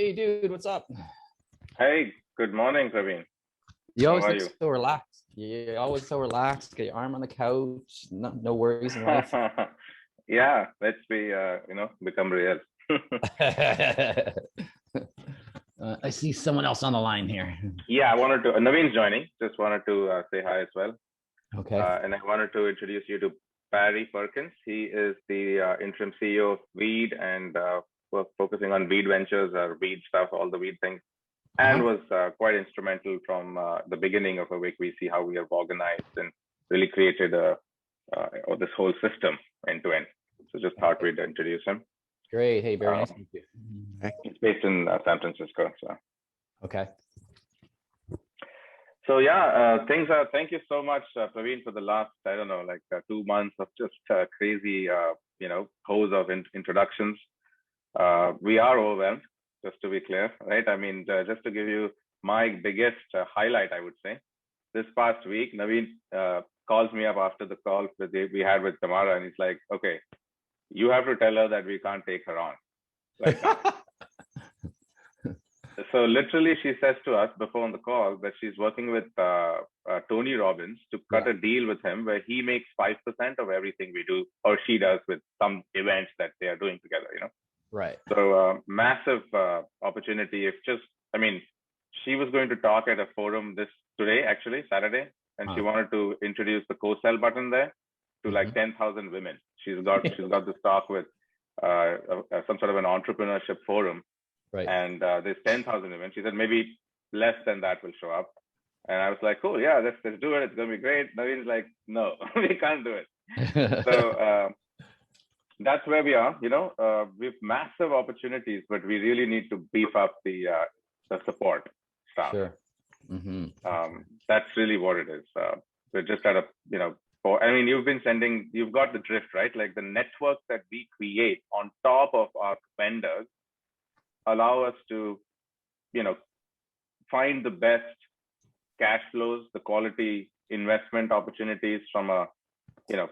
Hey, dude, what's up? Hey, good morning, Praveen. You How always are look you? so relaxed. You're always so relaxed. Get your arm on the couch. No worries in life. Yeah, let's be, become real. I see someone else on the line here. Yeah, I wanted to, Naveen's joining. Just wanted to say hi as well. Okay. And I wanted to introduce you to Barry Perkins. He is the interim CEO of Weed and we're focusing on weed ventures, or weed stuff, all the weed things, and was quite instrumental from the beginning of Awake VC, how we have organized and really created this whole system end to end. So just thought we'd introduce him. Great. Hey, very nice to meet you. He's based in San Francisco. So. Okay. So yeah, thank you so much, Praveen, for the last, I don't know, like 2 months of just crazy, hose of introductions. We are overwhelmed, just to be clear, right? I mean, just to give you my biggest highlight, I would say, this past week, Naveen calls me up after the call that we had with Tamara, and he's like, okay, you have to tell her that we can't take her on. Like, so literally, she says to us before on the call that she's working with Tony Robbins to cut a deal with him where he makes 5% of everything we do, or she does, with some events that they are doing together, Right. So massive opportunity. She was going to talk at a forum today, actually, Saturday, and she wanted to introduce the co-sell button there to like 10,000 women. She's got this talk with some sort of an entrepreneurship forum. Right. And there's 10,000 women. She said maybe less than that will show up. And I was like, cool, yeah, let's do it. It's going to be great. Naveen's like, no, we can't do it. So that's where we are. We have massive opportunities, but we really need to beef up the support staff. Sure. That's really what it is. We're just at a, you've got the drift, right? Like the network that we create on top of our vendors allow us to, find the best cash flows, the quality investment opportunities from a,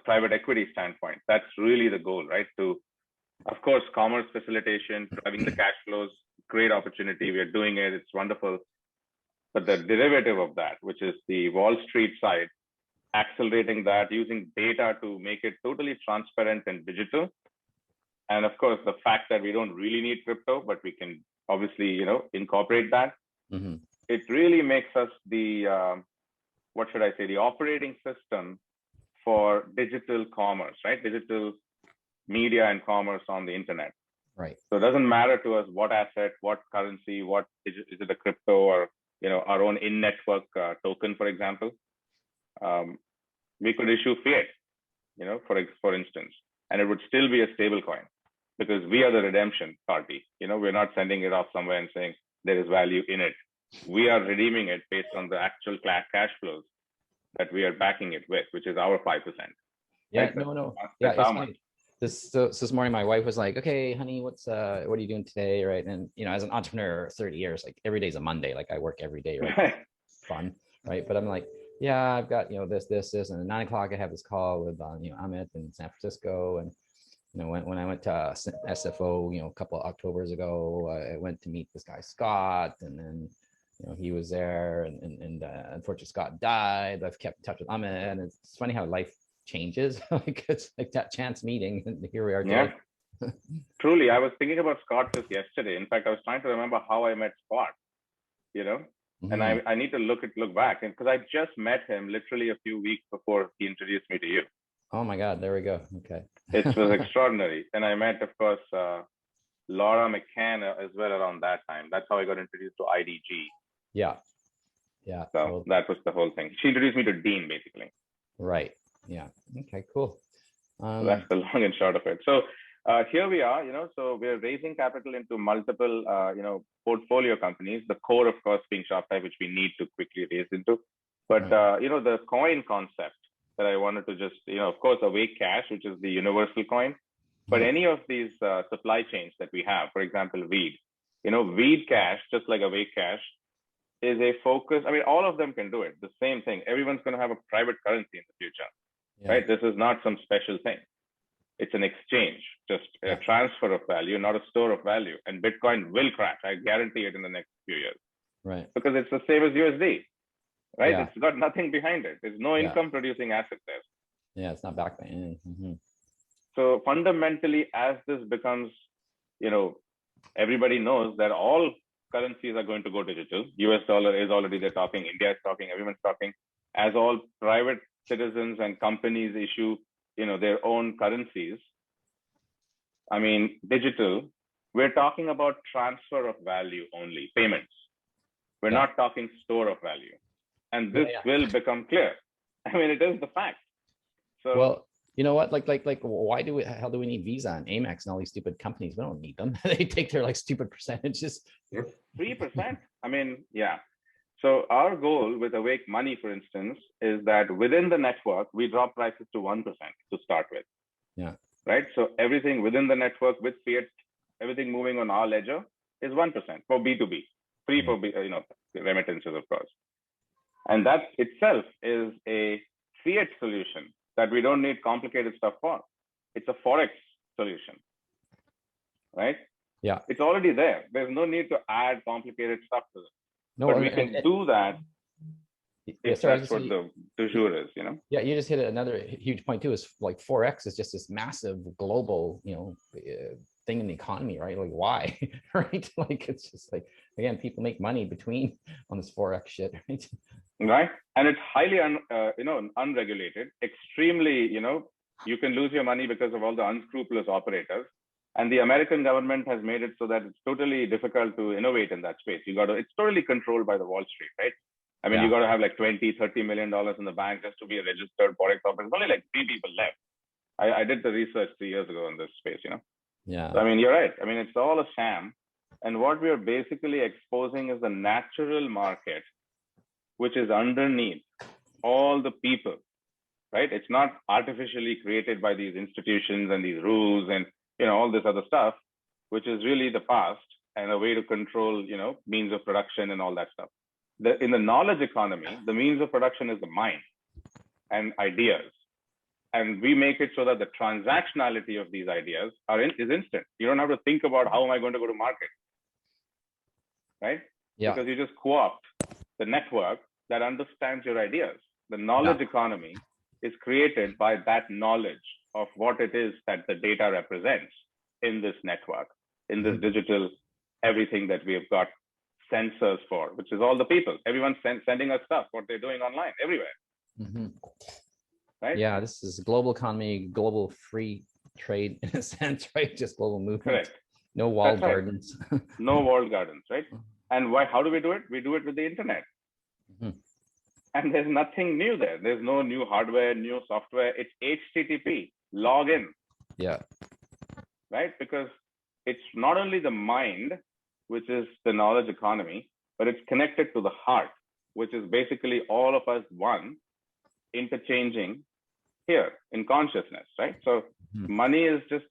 private equity standpoint. That's really the goal, right? To, of course, commerce facilitation, driving the cash flows, great opportunity. We are doing it. It's wonderful. But the derivative of that, which is the Wall Street side, accelerating that, using data to make it totally transparent and digital. And of course, the fact that we don't really need crypto, but we can obviously, incorporate that. It really makes us the, the operating system for digital commerce, right? Digital media and commerce on the internet. Right. So it doesn't matter to us what asset, what currency, is it a crypto or, our own in-network token, for example. We could issue fiat, for instance, and it would still be a stable coin because we are the redemption party. We're not sending it off somewhere and saying there is value in it. We are redeeming it based on the actual cash flows that we are backing it with, which is our 5%. Yeah, right? no. Yeah, it's funny. This morning, my wife was like, "Okay, honey, what are you doing today?" Right, and as an entrepreneur, 30 years, like every day's a Monday. Like I work every day, right? Fun, right? But I'm like, yeah, I've got this, and at 9 o'clock I have this call with Amit in San Francisco, and when I went to SFO, a couple of Octobers ago, I went to meet this guy Scott, and then he was there, and unfortunately Scott died. I've kept in touch with Amit, and it's funny how life changes. Like it's like that chance meeting, and here we are today. Yeah. Truly, I was thinking about Scott just yesterday. In fact, I was trying to remember how I met Scott, and I need to look back, and because I just met him literally a few weeks before he introduced me to you. Oh my God, there we go. Okay. It was extraordinary. And I met, of course, Laura McCann as well around that time. That's how I got introduced to IDG. Yeah. So that was the whole thing. She introduced me to Dean, basically. Right. Yeah. Okay, cool. So that's the long and short of it. So here we are, so we're raising capital into multiple, portfolio companies, the core, of course, being ShopType, which we need to quickly raise into. But, the coin concept that I wanted to just, of course, Awake Cash, which is the universal coin, but any of these supply chains that we have, for example, Weed, Weed Cash, just like Awake Cash, is a focus. I mean, all of them can do it. The same thing. Everyone's going to have a private currency in the future, right? This is not some special thing. It's an exchange, just a transfer of value, not a store of value. And Bitcoin will crash. I guarantee it in the next few years. Right. Because it's the same as USD, right? Yeah. It's got nothing behind it. There's no income producing asset there. Yeah, it's not backed by anything. Mm-hmm. So fundamentally, as this becomes, everybody knows that all currencies are going to go digital. US dollar is already, they're talking, India is talking, everyone's talking. As all private citizens and companies issue, their own currencies, I mean, digital, we're talking about transfer of value only, payments. We're not talking store of value. And this will become clear. I mean, it is the fact. So, well, you know what? Like, why how do we need Visa and Amex and all these stupid companies? We don't need them. They take their stupid percentages. 3%. I mean, yeah. So our goal with Awake Money, for instance, is that within the network, we drop prices to 1% to start with. Yeah. Right. So everything within the network with fiat, everything moving on our ledger is 1% for B2B, free for remittances, of course. And that itself is a fiat solution that we don't need complicated stuff for. It's a Forex solution, right? Yeah. It's already there. There's no need to add complicated stuff to it. No, but we can do that if that's what the du jour is, Yeah, you just hit another huge point too, is like Forex is just this massive global, thing in the economy, right? Like why, right? Like it's just like, again, people make money between on this Forex shit, right? Right. And it's highly, unregulated, extremely, you can lose your money because of all the unscrupulous operators. And the American government has made it so that it's totally difficult to innovate in that space. It's totally controlled by the Wall Street, right? I mean, you got to have like $20-30 million in the bank just to be a registered Forex operator. There's only like 3 people left. I did the research 3 years ago in this space, Yeah. So, I mean, you're right. I mean, it's all a sham. And what we are basically exposing is the natural market, which is underneath all the people, right? It's not artificially created by these institutions and these rules and, all this other stuff, which is really the past and a way to control, means of production and all that stuff. In the knowledge economy, the means of production is the mind and ideas. And we make it so that the transactionality of these ideas is instant. You don't have to think about how am I going to go to market, right? Yeah. Because you just co-opt the network that understands your ideas. The knowledge economy is created by that knowledge of what it is that the data represents in this network, in this digital, everything that we have got sensors for, which is all the people. Everyone's sending us stuff, what they're doing online, everywhere. Mm-hmm. Right? Yeah, this is global economy, global free trade in a sense, right? Just global movement. Correct. No walled gardens. No walled gardens, right? And how do we do it? We do it with the internet. Mm-hmm. And there's nothing new there. There's no new hardware, new software. It's HTTP, log in. Yeah. Right? Because it's not only the mind, which is the knowledge economy, but it's connected to the heart, which is basically all of us one, interchanging here in consciousness, right? So money is just,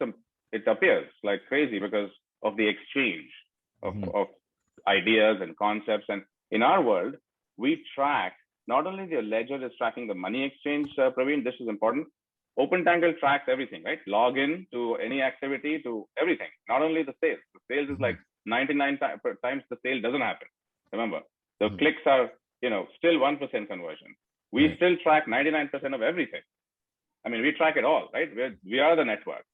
it appears like crazy because of the exchange of ideas and concepts. And in our world, we track, not only the ledger is tracking the money exchange, Praveen, this is important. OpenTangle tracks everything, right? Log in to any activity, to everything, not only the sales. The sales is like 99 times the sale doesn't happen. Remember, the clicks are, still 1% conversion. We still track 99% of everything. I mean, we track it all, right? We are the network.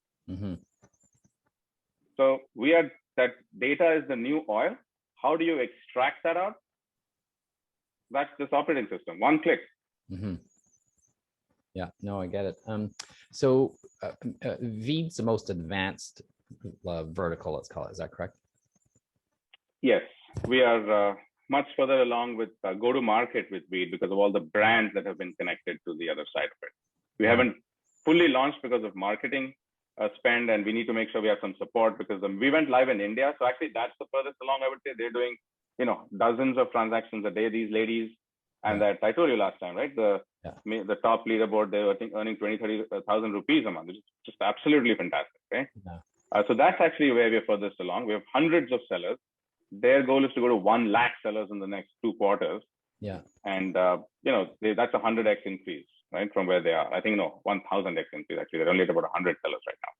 So that data is the new oil. How do you extract that out? That's this operating system, one click. Yeah, no, I get it. So Veed's the most advanced vertical, let's call it. Is that correct? Yes, we are much further along with go-to-market with Veed because of all the brands that have been connected to the other side of it. We haven't fully launched because of marketing spend, and we need to make sure we have some support because we went live in India. So actually, that's the furthest along. I would say they're doing, dozens of transactions a day. These ladies, and that I told you last time, right? The top leaderboard, they're earning 20,000-30,000 rupees a month, which is just absolutely fantastic, right? So that's actually where we're furthest along. We have hundreds of sellers. Their goal is to go to 1 lakh sellers in the next 2 quarters. Yeah. And, that's a 100x increase. right, from where they are. I think, no, 1,000x increase, actually. They're only at about 100 sellers right now.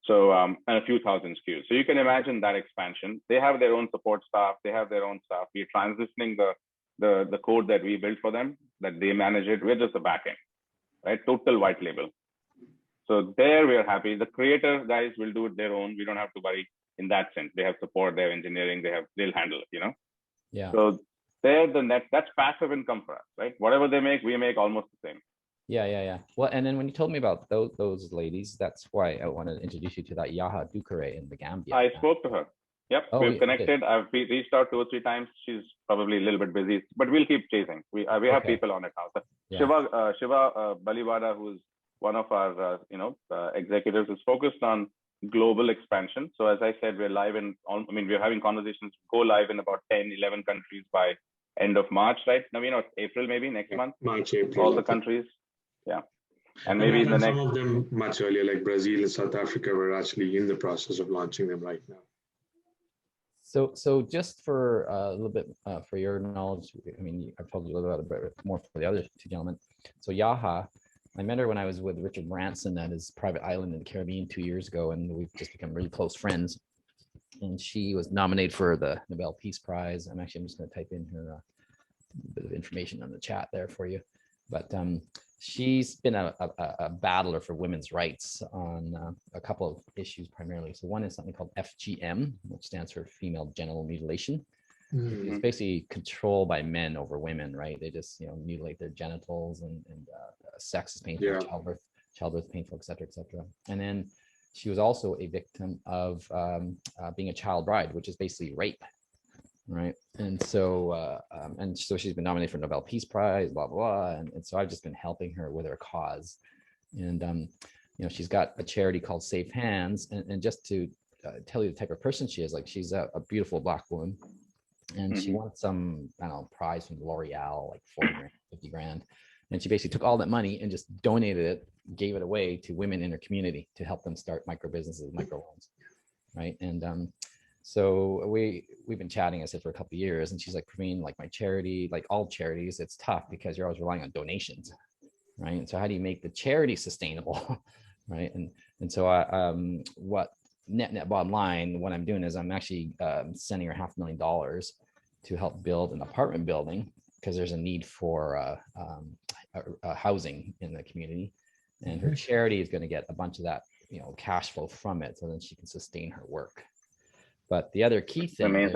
So, and a few thousand SKUs. So you can imagine that expansion. They have their own support staff. They have their own staff. We're transitioning the code that we built for them, that they manage it. We're just the backend, right? Total white label. So there we are happy. The creator guys will do it their own. We don't have to worry in that sense. They have support, they have engineering, they'll handle it, you know? Yeah. So they're the net, that's passive income for us, right? Whatever they make, we make almost the same. Yeah. Well, and then when you told me about those ladies, that's why I wanted to introduce you to that Yaha Dukare in the Gambia. I spoke to her. Yep, Oh, we've connected. I've reached out 2 or 3 times. She's probably a little bit busy, but we'll keep chasing. We have people on it now. So yeah. Shiva Baliwada, who's one of our executives, is focused on global expansion. So as I said, we're live in we're having conversations, go live in about 10, 11 countries by end of March, right? Now, April, maybe next month. March, April. All the countries. Yeah. And maybe the next. Some of them much earlier, like Brazil and South Africa, we're actually in the process of launching them right now. So just for a little bit for your knowledge, I've told you a little bit more for the other 2 gentlemen. So Yaha, I met her when I was with Richard Branson at his private island in the Caribbean 2 years ago, and we've just become really close friends. And she was nominated for the Nobel Peace Prize. I'm just going to type in her bit of information on the chat there for you. But she's been a battler for women's rights on a couple of issues primarily. So one is something called FGM, which stands for female genital mutilation. Mm-hmm. It's basically control by men over women, right? They just mutilate their genitals, and sex is painful, childbirth painful, et cetera, et cetera. And then she was also a victim of being a child bride, which is basically rape. Right. And so she's been nominated for Nobel Peace Prize, blah, blah, blah. And so I've just been helping her with her cause. And, she's got a charity called Safe Hands. And just to tell you the type of person she is, like, she's a beautiful Black woman. And she won some, prize from L'Oreal, like 40 grand, 50 grand. And she basically took all that money and just donated it, gave it away to women in her community to help them start micro businesses, micro loans. Right. And, so we've been chatting, I said, for a couple of years, and she's like, Praveen, like my charity, like all charities, it's tough because you're always relying on donations, right? And so how do you make the charity sustainable, right? And so what net bottom line, what I'm doing is I'm actually sending her $500,000 to help build an apartment building because there's a need for housing in the community, and her charity is going to get a bunch of that, cash flow from it, so then she can sustain her work. But the other key thing is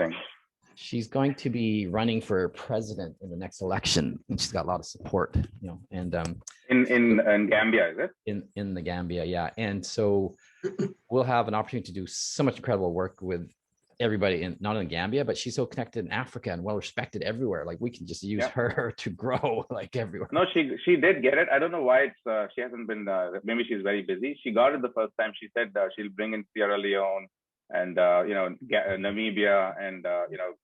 she's going to be running for president in the next election, and she's got a lot of support, and in Gambia, is it? In the Gambia, yeah. And so we'll have an opportunity to do so much incredible work with everybody not in Gambia, but she's so connected in Africa and well respected everywhere. Like we can just use her to grow like everywhere. No, she did get it. I don't know why she hasn't been. Maybe she's very busy. She got it the first time. She said she'll bring in Sierra Leone and Namibia and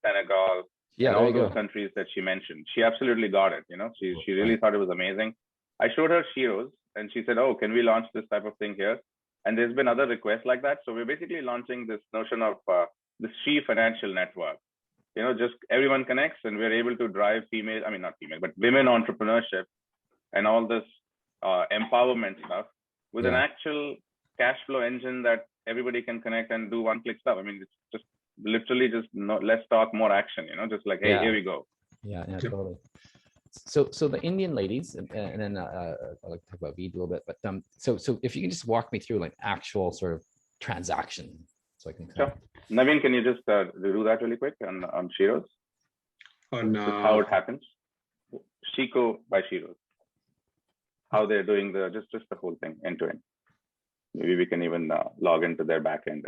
Senegal, and all those countries that she mentioned. She absolutely got it. She really thought it was amazing. I showed her Shiro's, and she said, "Oh, can we launch this type of thing here?" And there's been other requests like that. So we're basically launching this notion of the She Financial Network. Just everyone connects, and we're able to drive but women entrepreneurship and all this empowerment stuff with an actual cash flow engine that everybody can connect and do one-click stuff. It's just literally just less talk, more action, just like, hey, here we go. Yeah, totally. So the Indian ladies, and then I'd like to talk about Veed a little bit, but so if you can just walk me through like actual sort of transaction, so I can. Sure. Naveen, can you just do that really quick on Shiro's? On how it happens. Shiko by Shiro's. How they're doing just the whole thing end to end. Maybe we can even log into their backend.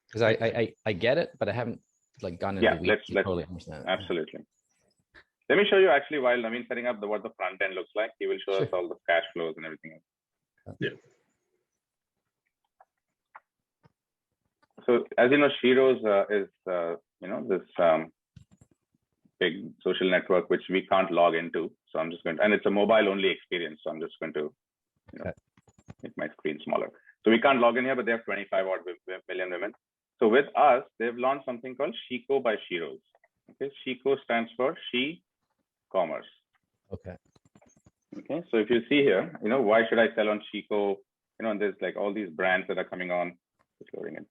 Because I get it, but I haven't gone into the weeds to totally understand it. Absolutely. Let me show you actually while Naveen setting up what the front end looks like. He will show us all the cash flows and everything else. Yeah. So as you know, Shiro's is this big social network which we can't log into. So I'm just going to, and it's a mobile only experience. So I'm just going to make my screen smaller. So we can't log in here, but they have 25 odd million women. So with us, they've launched something called Shiko by Shiro's. Okay, Shiko stands for She commerce. Okay. Okay, so if you see here, why should I sell on Chico? And there's like all these brands that are coming on, just loading it.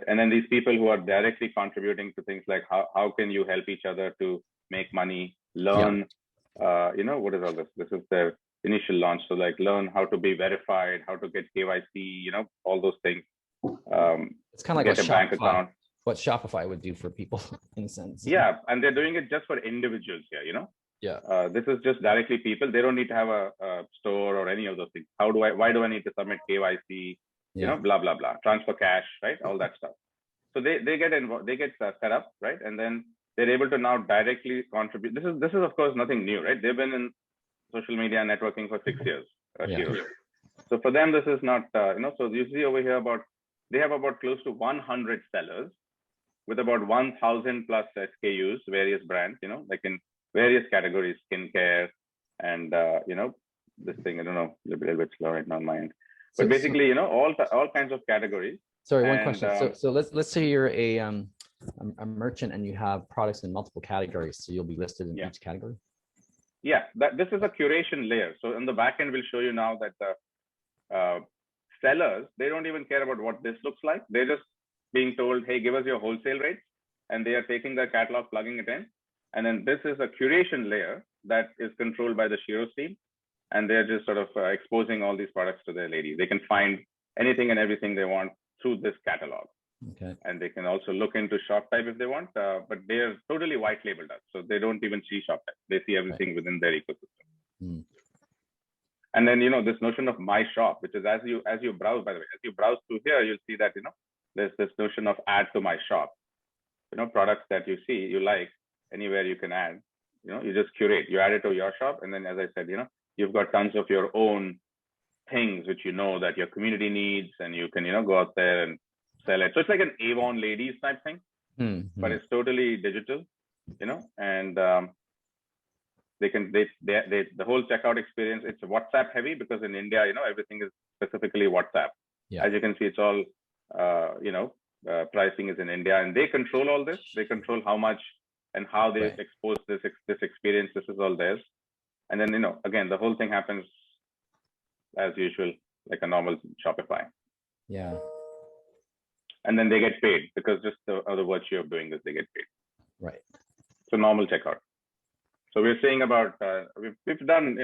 And then these people who are directly contributing to things like how can you help each other to make money, learn, what is all this? This is their initial launch. So like learn how to be verified, how to get KYC, all those things. It's kind of like get a bank account. What Shopify would do for people in a sense. Yeah, and they're doing it just for individuals here, Yeah. This is just directly people. They don't need to have a store or any of those things. Why do I need to submit KYC? Blah, blah, blah, transfer cash, right? All that stuff. So they get involved, they get set up, right? And then they're able to now directly contribute. This is of course nothing new, right? They've been in social media networking for 6 years. So for them, this is not, so you see over here they have about close to 100 sellers with about 1,000 plus SKUs, various brands, like in various categories, skincare and, this thing, I don't know, a little bit slow right now on my end. But basically, all kinds of categories. Sorry, one question. So let's say you're a merchant and you have products in multiple categories. So you'll be listed in each category. Yeah, this is a curation layer. So in the back end, we'll show you now that the sellers, they don't even care about what this looks like. They're just being told, hey, give us your wholesale rates. And they are taking the catalog, plugging it in. And then this is a curation layer that is controlled by the Shiro's team. And they're just sort of exposing all these products to their ladies. They can find anything and everything they want through this catalog. Okay. And they can also look into shop type if they want, but they're totally white labeled us. So they don't even see shop type. They see everything within their ecosystem. And then, this notion of my shop, which is as you browse, by the way, as you browse through here, you'll see that, there's this notion of add to my shop, products that you see, you like, anywhere you can add, you just curate, you add it to your shop. And then, as I said, you've got tons of your own things, which that your community needs, and you can, go out there and sell it. So it's like an Avon ladies type thing, but it's totally digital, and the whole checkout experience, it's WhatsApp heavy because in India, everything is specifically WhatsApp. Yeah. As you can see, it's all, pricing is in India, and they control all this. They control how much and how they expose this experience. This is all theirs. And then, again, the whole thing happens as usual, like a normal Shopify. Yeah. And then they get paid because just the virtue of doing this, they get paid. Right. So normal checkout. So we're seeing about, we've done,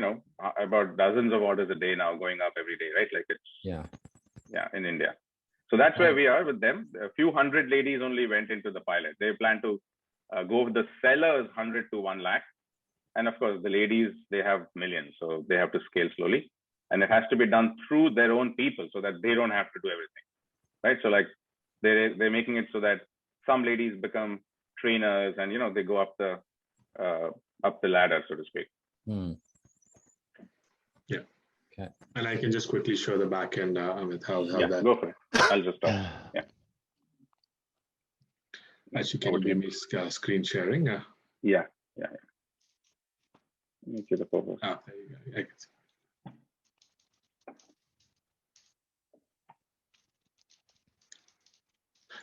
about dozens of orders a day now, going up every day, right? Like it's, in India. So that's where we are with them. A few hundred ladies only went into the pilot. They plan to go with the sellers 100 to 1 lakh. And of course, the ladies, they have millions, so they have to scale slowly. And it has to be done through their own people so that they don't have to do everything, right? So like they're making it so that some ladies become trainers and, they go up the ladder, so to speak. Yeah. Okay. And I can just quickly show the back end with how that. Go for it. I'll just stop. Yeah. Actually, can you give me screen sharing? Yeah. Let me see the purpose. There you go. I can see.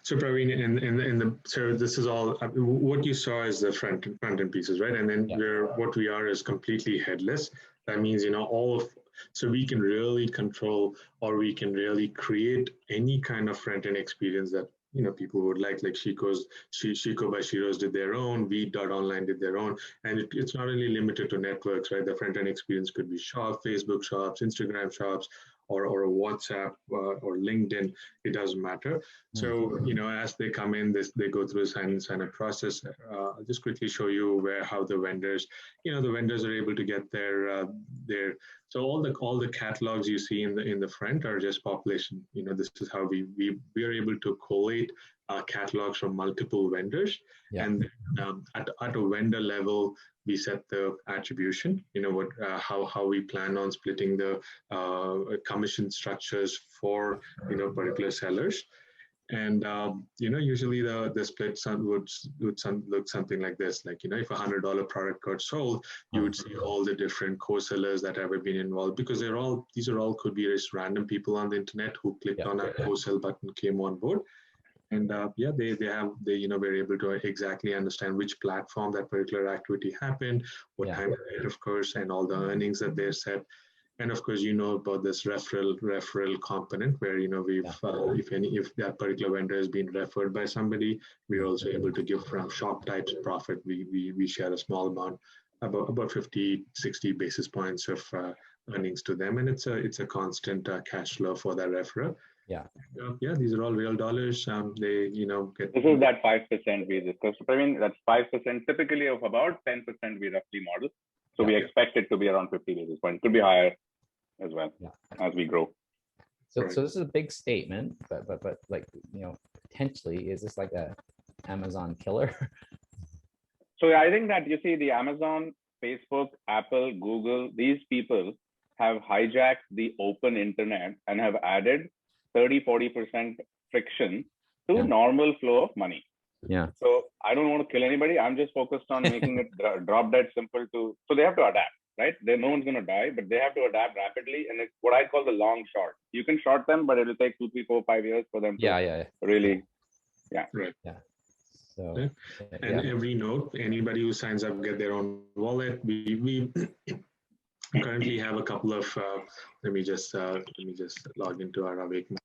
So Praveen, so this is all what you saw is the front end pieces, right? And then what we are is completely headless. That means so we can really control, or we can really create any kind of front end experience that people would like Chico by Shiro's did their own, Online did their own, and it's not only limited to networks, right? The front end experience could be Facebook shops, Instagram shops, or a WhatsApp or LinkedIn. It doesn't matter. So as they come in, they go through a sign up process. I'll just quickly show you how the vendors, the vendors are able to get their. So all the catalogs you see in the front are just population. This is how we are able to collate catalogs from multiple vendors, and at a vendor level, we set the attribution. How we plan on splitting the commission structures for particular sellers. And usually the split would look something like this. Like if $100 product got sold, you would see all the different co-sellers that have been involved, because these are all could be just random people on the internet who clicked on a co-sell button, came on board. And yeah, they we're able to exactly understand which platform that particular activity happened, what time of it, of course, and all the earnings that they're set. And of course, about this referral component where, we've, if that particular vendor has been referred by somebody, we're also able to give from shop types profit. We share a small amount, about 50, 60 basis points of earnings to them. And it's a constant cash flow for that referral. Yeah. Yeah, these are all real dollars. They, get. This is that 5% we discussed. I mean, that's 5% typically of about 10% we roughly model. So we expect it to be around 50 basis points. Could be higher as well as we grow. So this is a big statement, but like, potentially, is this like a Amazon killer? So I think that, you see, the Amazon, Facebook, Apple, Google, these people have hijacked the open internet and have added 30-40% friction to normal flow of money. Yeah. So I don't want to kill anybody. I'm just focused on making it drop dead simple to, so they have to adapt, right? No one's going to die, but they have to adapt rapidly. And it's what I call the long short. You can short them, but it'll take 2, 3, 4, 5 years for them to really, Right. Yeah. So, and every node, anybody who signs up get their own wallet. We currently have a couple of. Let me just log into our Awaken.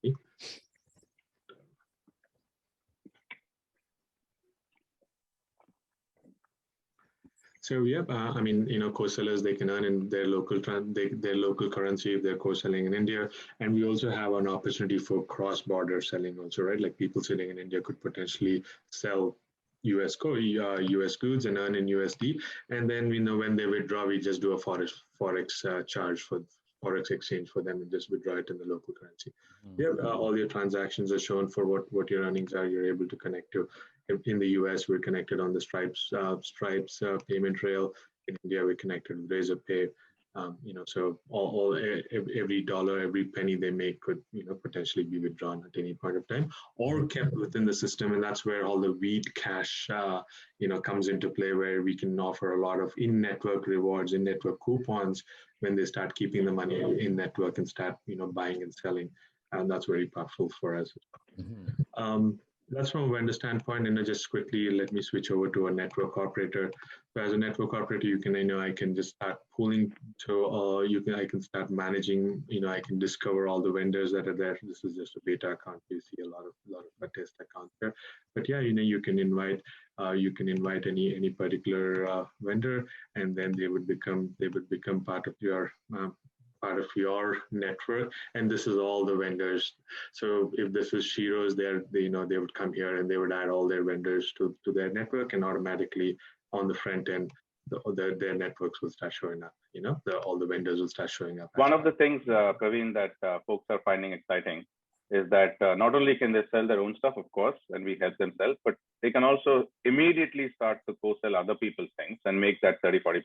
So yeah, I mean, co-sellers, they can earn in their local their local currency if they're co-selling in India, and we also have an opportunity for cross-border selling also, right? Like people sitting in India could potentially sell US goods and earn in USD, and then when they withdraw, we just do a forex charge for forex exchange for them and just withdraw it in the local currency. Yeah, all your transactions are shown for what your earnings are. You're able to connect to. In the US, we're connected on the Stripes payment rail. In India, we're connected with Razorpay. So every dollar, every penny they make could potentially be withdrawn at any point of time or kept within the system, and that's where all the weed cash comes into play, where we can offer a lot of in-network rewards, in-network coupons when they start keeping the money in network and start buying and selling, and that's very powerful for us. That's from a vendor standpoint. And just quickly, let me switch over to a network operator. So as a network operator, you can, I can just start pooling to, I can start managing, I can discover all the vendors that are there. This is just a beta account. You see a lot of test accounts there. But yeah, you can invite any particular vendor, and then they would become part of your network, and this is all the vendors. So if this is Shiro's, they would come here and they would add all their vendors to their network, and automatically on the front end, their networks will start showing up. All the vendors will start showing up. One of the things, Praveen, that folks are finding exciting is that not only can they sell their own stuff, of course, and we help them sell, but they can also immediately start to co-sell other people's things and make that 30-40%,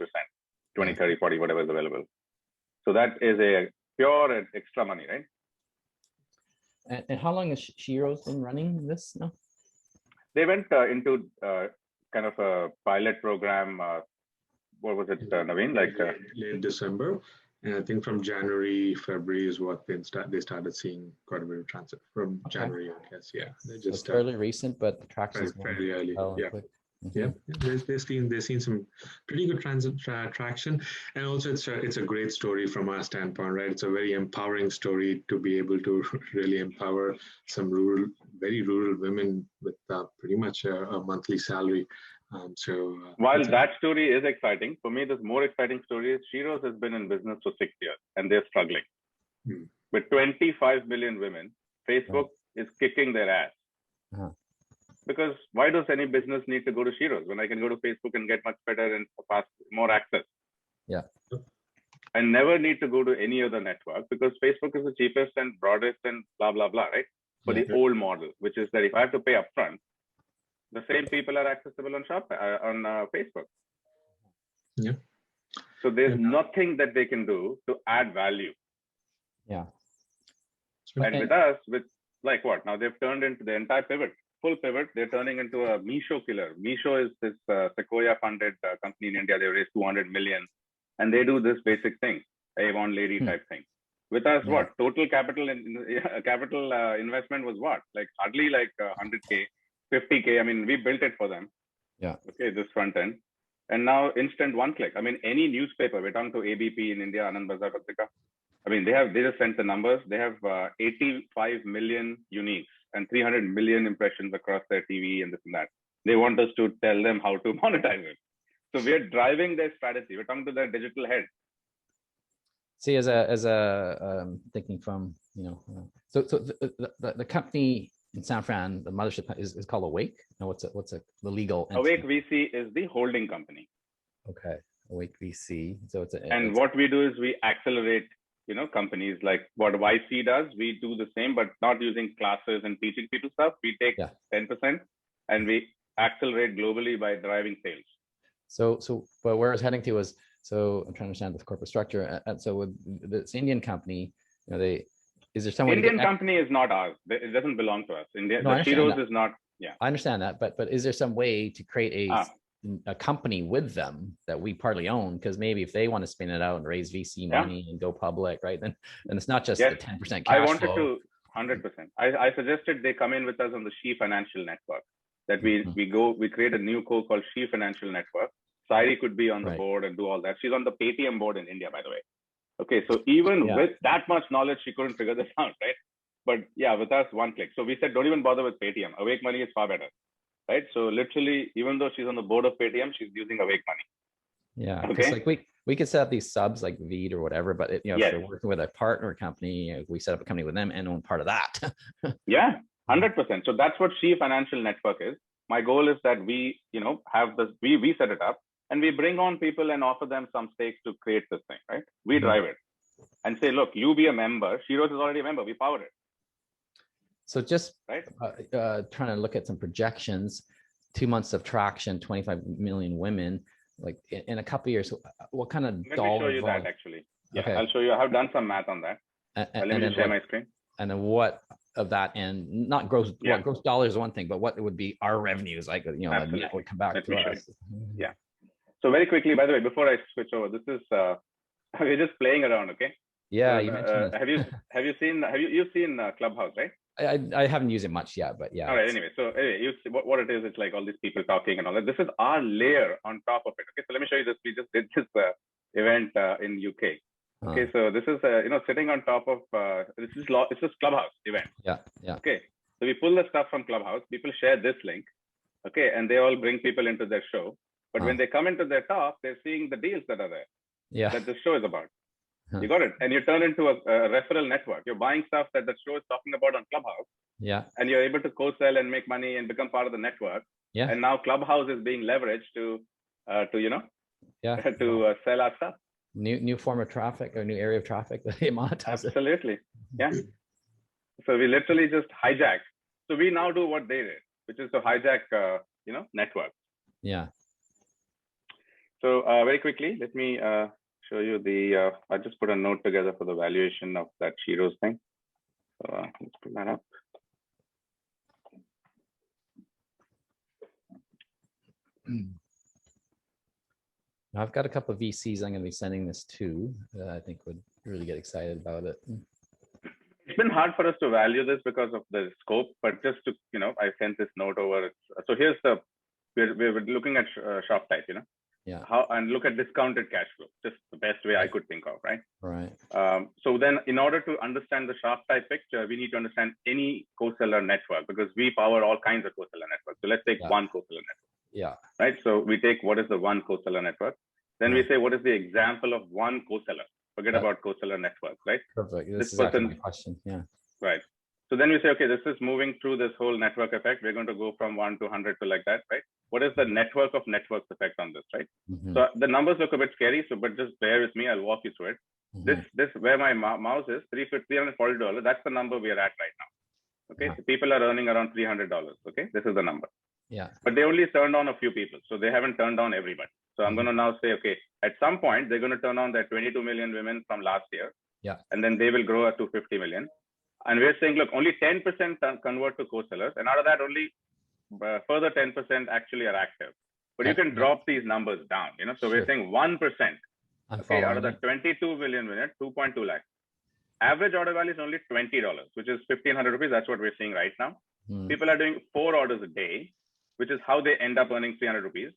20, 30, 40, whatever is available. So that is a pure and extra money, right? And how long has Shiro's been running this now? They went into kind of a pilot program. What was it, Naveen? Like late December, and I think from January, February is what they started seeing quite a bit of transit from January. I guess, yeah. They just fairly recent, but the traction is fairly early. Yeah. Quick. Yeah, they've seen some pretty good traction, and also it's a great story from our standpoint, right? It's a very empowering story to be able to really empower some very rural women with pretty much a monthly salary. While that story is exciting, for me, the more exciting story is Shiro's has been in business for 6 years, and they're struggling. With 25 million women, Facebook is kicking their ass. Because why does any business need to go to Shiro's when I can go to Facebook and get much better and more access? Yeah. I never need to go to any other network because Facebook is the cheapest and broadest and blah, blah, blah, right? For the old model, which is that if I have to pay upfront, the same people are accessible on Facebook. Yeah. So there's nothing that they can do to add value. Yeah. And with us, like what? Now they've turned into the entire full pivot. They're turning into a Meesho killer. Meesho is this Sequoia funded company in India. They raised 200 million, and they do this basic thing, Avon lady type thing. With us, what total capital investment was what? Like hardly like 100K, 50K. I mean, we built it for them. Yeah. Okay, this front end. And now instant one click. I mean, any newspaper, we're talking to ABP in India, Anand Bazar Patrika. I mean, they just sent the numbers. They have 85 million uniques and 300 million impressions across their TV and this and that. They want us to tell them how to monetize it. So we're driving their strategy. We're talking to their digital head. See, as a thinking from, so the company in San Fran, the mothership is called Awake. No, what's the legal entity? Awake VC is the holding company. Okay, Awake VC. So what we do is we accelerate, companies like what YC does. We do the same, but not using classes and teaching people stuff. We take 10% and we accelerate globally by driving sales. So, but where I was heading to was, so I'm trying to understand the corporate structure. And so with this Indian company, is there someone? Indian company is not ours. It doesn't belong to us. India, the Shiros is not. Yeah, I understand that, but is there some way to create a company with them that we partly own? Because maybe if they want to spin it out and raise VC money and go public, right? Then it's not just the 10% cash I wanted flow. to 100%. I suggested they come in with us on the She Financial Network. That we create a new co called She Financial Network. Sairi could be on the board and do all that. She's on the Paytm board in India, by the way. Okay, so even with that much knowledge, she couldn't figure this out, right? But yeah, with us, one click. So we said, don't even bother with Paytm. Awake Money is far better, right? So literally, even though she's on the board of Paytm, she's using Awake Money. Yeah, okay. Like we could set up these subs like Veed or whatever, but if you're working with a partner company, we set up a company with them and own part of that. Yeah, 100%. So that's what She Financial Network is. My goal is that we, have this, we set it up. And we bring on people and offer them some stakes to create this thing, right? We drive it and say, look, you be a member. Shiros is already a member. We power it. So just trying to look at some projections, 2 months of traction, 25 million women, like in a couple of years, what kind of Let me show you that actually. Yeah, okay. I'll show you. I have done some math on that. Let me just share my screen. And then what of that, and not gross, gross dollars is one thing, but what would be our revenues, like, that would come back to us. Yeah. So very quickly, by the way, before I switch over, this is we're just playing around, okay? Yeah, you mentioned have you seen Clubhouse, right? I haven't used it much yet, but yeah. All right. Anyway, you see what it is. It's like all these people talking and all that. This is our layer on top of it. Okay, so let me show you this. We just did this event in UK. Okay, so this is sitting on top of it's this Clubhouse event. Yeah. Okay, so we pull the stuff from Clubhouse. People share this link. Okay, and they all bring people into their show. But when they come into their talk, they're seeing the deals that are there. Yeah. That the show is about. You got it. And you turn into a referral network. You're buying stuff that the show is talking about on Clubhouse. Yeah. And you're able to co-sell and make money and become part of the network. Yeah. And now Clubhouse is being leveraged to sell our stuff. New form of traffic or new area of traffic that they monetize. Absolutely. Yeah. So we literally just hijack. So we now do what they did, which is to hijack networks. Yeah. So very quickly, let me show you I just put a note together for the valuation of that Shiros thing. So let's put that up. I've got a couple of VCs I'm going to be sending this to that I think would really get excited about it. It's been hard for us to value this because of the scope, but just to, I sent this note over. So here's we're looking at shop type, Yeah. And look at discounted cash flow, just the best way I could think of, right? Right. So then in order to understand the shop type picture, we need to understand any co-seller network because we power all kinds of co-seller networks. So let's take one co-seller network. Yeah. Right. So we take what is the one co-seller network. Then we say, what is the example of one co-seller? Forget about co-seller network, right? Perfect. This is actually my question. Yeah. Right. So then we say, okay, this is moving through this whole network effect. We're going to go from 1 to 100 to like that, right? What is the network of networks effect on this, right? So the numbers look a bit scary, but just bear with me. I'll walk you through it. This where my mouse is, $340. That's the number we are at right now. Okay, so people are earning around $300. Okay, this is the number. Yeah. But they only turned on a few people, so they haven't turned on everybody. So I'm going to now say, okay, at some point they're going to turn on their 22 million women from last year. Yeah. And then they will grow up to 50 million. And we're saying, look, only 10% convert to co-sellers, and out of that, only further 10% actually are active. But you can drop these numbers down, So we're saying 1%. Okay, out of the 22 million winners, 2.2 lakhs. average order value is only $20, which is 1,500 rupees. That's what we're seeing right now. Hmm. People are doing 4 orders a day, which is how they end up earning 300 rupees,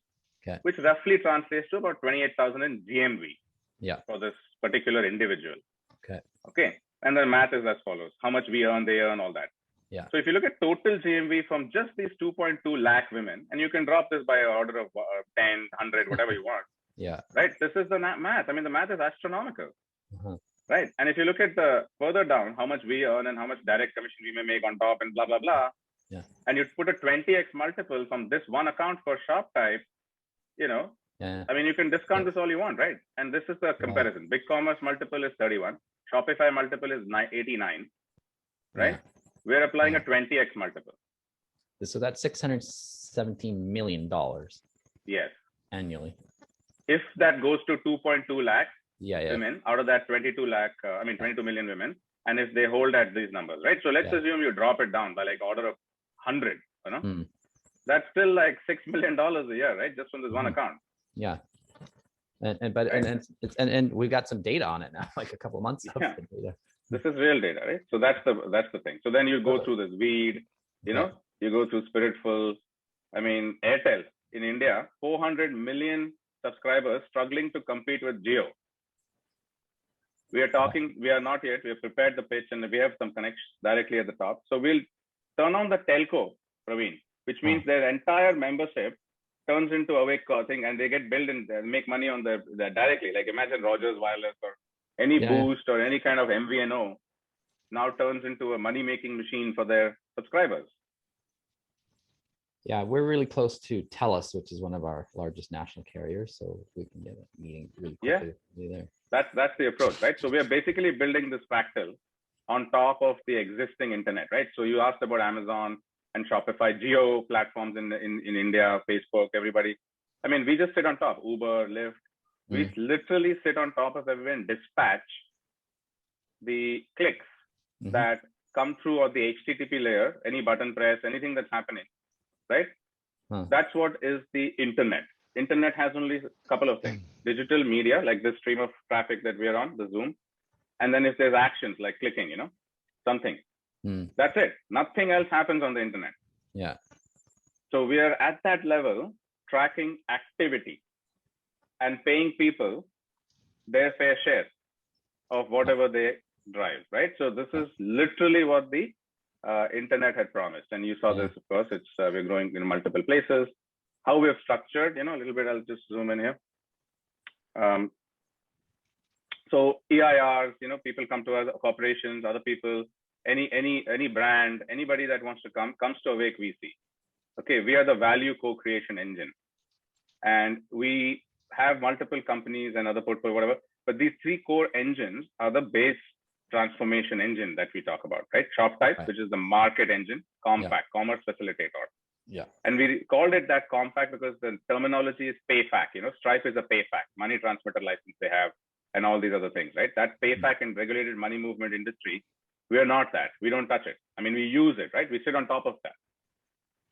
Okay. which roughly translates to about 28,000 in GMV. Yeah. For this particular individual. Okay. Okay. And the math is as follows: how much we earn, they earn, all that. Yeah. So if you look at total GMV from just these 2.2 lakh women, and you can drop this by an order of 10, 100, whatever you want. Yeah. Right. This is the math. I mean, the math is astronomical. Uh-huh. Right. And if you look at the further down, how much we earn and how much direct commission we may make on top and blah, blah, blah. Yeah. And you put a 20x multiple from this one account for shop type, you know, Yeah. I mean, you can discount this all you want, right? And this is the comparison. Big commerce multiple is 31. Shopify multiple is 89, right? Yeah. We're applying a 20x multiple. So that's $617 million Yes. annually. If that goes to 2.2 lakh Yeah. women out of that 22 million women, and if they hold at these numbers, right? So let's assume you drop it down by like order of 100, you know? Hmm. That's still like $6 million a year, right? Just from this one account. Yeah. And we've got some data on it now, like a couple of months of the data. This is real data, right? So that's the thing. So then you go through this weed, you know, you go through Spiritful. I mean, Airtel in India, 400 million subscribers struggling to compete with Jio. We are talking, we are not yet, we have prepared the pitch and we have some connections directly at the top. So we'll turn on the telco, Praveen, which means their entire membership turns into Awake thing, and they get billed and make money on the directly. Like imagine Rogers Wireless or any Boost or any kind of MVNO now turns into a money-making machine for their subscribers. Yeah, we're really close to TELUS, which is one of our largest national carriers, so we can get a meeting really quickly there. That's the approach, right? So we are basically building this fractal on top of the existing internet, right? So you asked about Amazon and Shopify, Geo platforms in India, Facebook, everybody. I mean, we just sit on top. Uber, Lyft. We literally sit on top of everyone, dispatch the clicks that come through on the HTTP layer, any button press, anything that's happening, right? That's what is the internet. Internet has only a couple of things: digital media, like the stream of traffic that we are on, the Zoom, and then if there's actions like clicking, you know, something. That's it. Nothing else happens on the internet. Yeah. So we are at that level, tracking activity and paying people their fair share of whatever they drive, right? So this is literally what the internet had promised. And you saw this, of course, it's we're growing in multiple places. How we have structured, you know, a little bit, I'll just zoom in here. So EIRs, you know, people come to us, corporations, other people, any brand, anybody that wants to comes to Awake VC. Okay, we are the value co-creation engine. And we have multiple companies and other portfolio, whatever, but these 3 core engines are the base transformation engine that we talk about, right? Shop type, which is the market engine, compact, commerce facilitator. Yeah. And we called it that compact because the terminology is PayFac, you know, Stripe is a PayFac, money transmitter license they have, and all these other things, right? That PayFac and regulated money movement industry, we are not that. We don't touch it. I mean, we use it, right? We sit on top of that.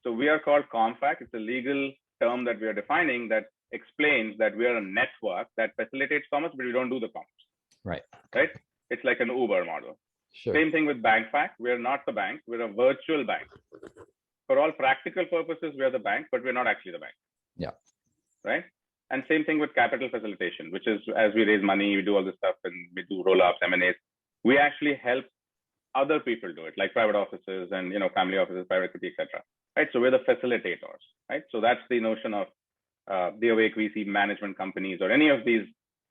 So we are called compact. It's a legal term that we are defining that explains that we are a network that facilitates commerce, but we don't do the commerce. Right. Right? It's like an Uber model. Sure. Same thing with BankFac. We are not the bank. We're a virtual bank. For all practical purposes, we are the bank, but we're not actually the bank. Yeah. Right? And same thing with capital facilitation, which is as we raise money, we do all this stuff and we do roll-ups, M&As. We actually help other people do it, like private offices and, you know, family offices, private equity, etc. Right? So we're the facilitators, right? So that's the notion of the Awake VC management companies or any of these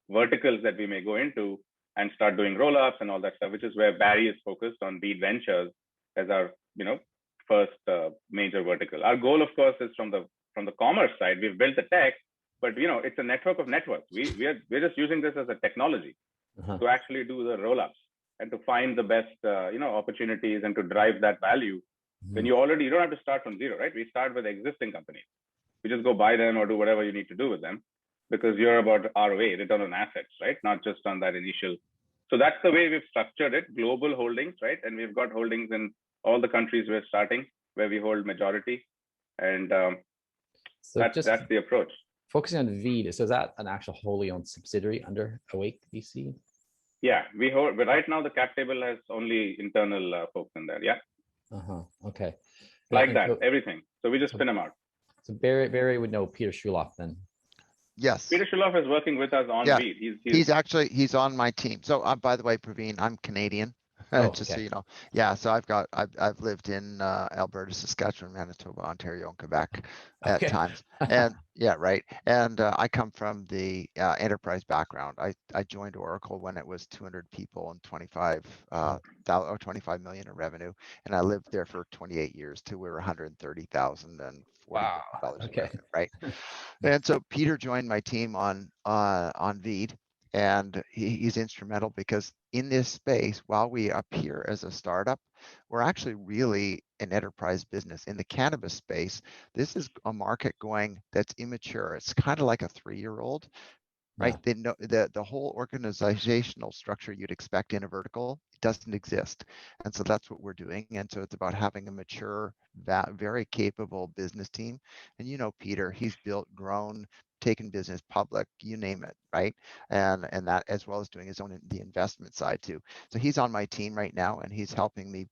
verticals that we may go into and start doing roll-ups and all that stuff, which is where Barry is focused on Beat Ventures as our, you know, first major vertical. Our goal, of course, is from the commerce side. We've built the tech, but you know, it's a network of networks. We're just using this as a technology to actually do the roll-ups and to find the best you know, opportunities and to drive that value. When you don't have to start from zero, right? We start with existing companies. We just go buy them or do whatever you need to do with them because you're about ROA, return on assets, right? Not just on that initial. So that's the way we've structured it, global holdings, right? And we've got holdings in all the countries we're starting where we hold majority. And so that's the approach. Focusing on VEED, so is that an actual wholly owned subsidiary under Awake VC? Yeah, we hold, but right now the cap table has only internal folks in there. Yeah. Okay. Like And that, so, everything. So we just so, spin them out. so Barry would know Peter Schuloff then. Yes. Peter Schuloff is working with us on Yeah. Veed. He's on my team. So by the way, Praveen, I'm Canadian. Oh, Just okay. so you know. Yeah, so I've lived in Alberta, Saskatchewan, Manitoba, Ontario, and Quebec at Okay. times. And yeah, right. And I come from the enterprise background. I joined Oracle when it was 200 people and 25 million in revenue, and I lived there for 28 years till we were 130,000 and $40 Wow. million in Okay. revenue, right? And so Peter joined my team on Veed, and he's instrumental because in this space, while we appear as a startup, we're actually really an enterprise business. In the cannabis space, this is a market going that's immature. It's kind of like a 3-year-old, right? Yeah. They know the whole organizational structure you'd expect in a vertical doesn't exist, and so that's what we're doing. And so it's about having a mature, very capable business team. And you know, Peter, he's built, grown, taken business public, you name it, right? And that, as well as doing his own the investment side too. So he's on my team right now, and he's helping me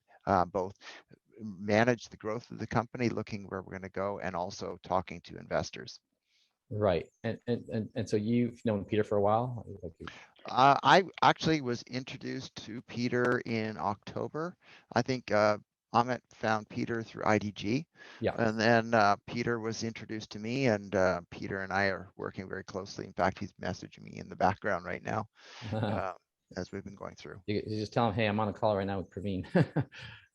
both manage the growth of the company, looking where we're going to go, and also talking to investors. Right. And so you've known Peter for a while? I actually was introduced to Peter in October. I think Amit found Peter through IDG. Yeah. And then Peter was introduced to me, and Peter and I are working very closely. In fact, he's messaging me in the background right now as we've been going through. You just tell him, hey, I'm on a call right now with Praveen.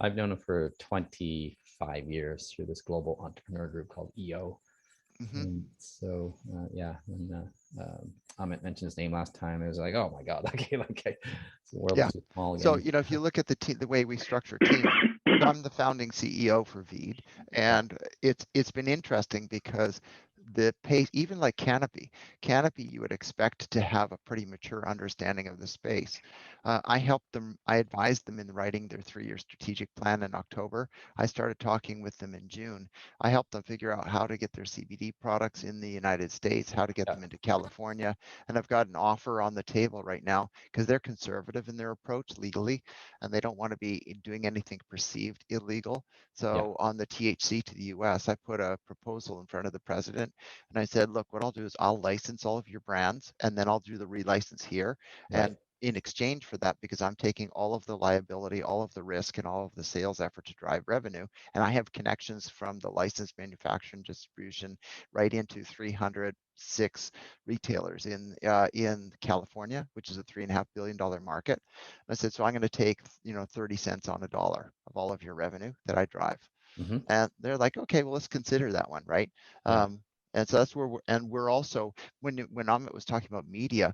I've known him for 25 years through this global entrepreneur group called EO. Mm-hmm. So yeah, when Amit mentioned his name last time, it was like, oh my God, okay, the world is too small again. So you know, if you look at the way we structure teams, I'm the founding CEO for Veed, and it's been interesting because the pace, even like Canopy, you would expect to have a pretty mature understanding of the space. I advised them in writing their 3-year strategic plan in October. I started talking with them in June. I helped them figure out how to get their CBD products in the United States, how to get them into California, and I've got an offer on the table right now because they're conservative in their approach legally, and they don't want to be doing anything perceived illegal. So on the THC to the US, I put a proposal in front of the president, and I said, look, what I'll do is I'll license all of your brands, and then I'll do the relicense here. Right. And in exchange for that, because I'm taking all of the liability, all of the risk, and all of the sales effort to drive revenue, and I have connections from the licensed manufacturing distribution right into 306 retailers in California, which is a $3.5 billion market. And I said, so I'm going to take 30 cents on a dollar of all of your revenue that I drive. Mm-hmm. And they're like, okay, well, let's consider that one, right? And so that's where we're also, when Amit was talking about media,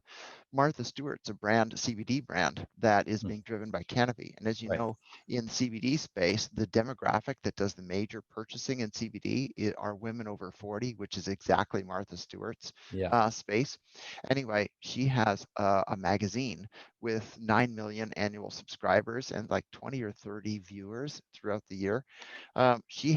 Martha Stewart's a CBD brand that is being driven by Canopy. And as you know, in the CBD space, the demographic that does the major purchasing in CBD are women over 40, which is exactly Martha Stewart's space. Anyway, she has a magazine with 9 million annual subscribers and like 20 or 30 viewers throughout the year. She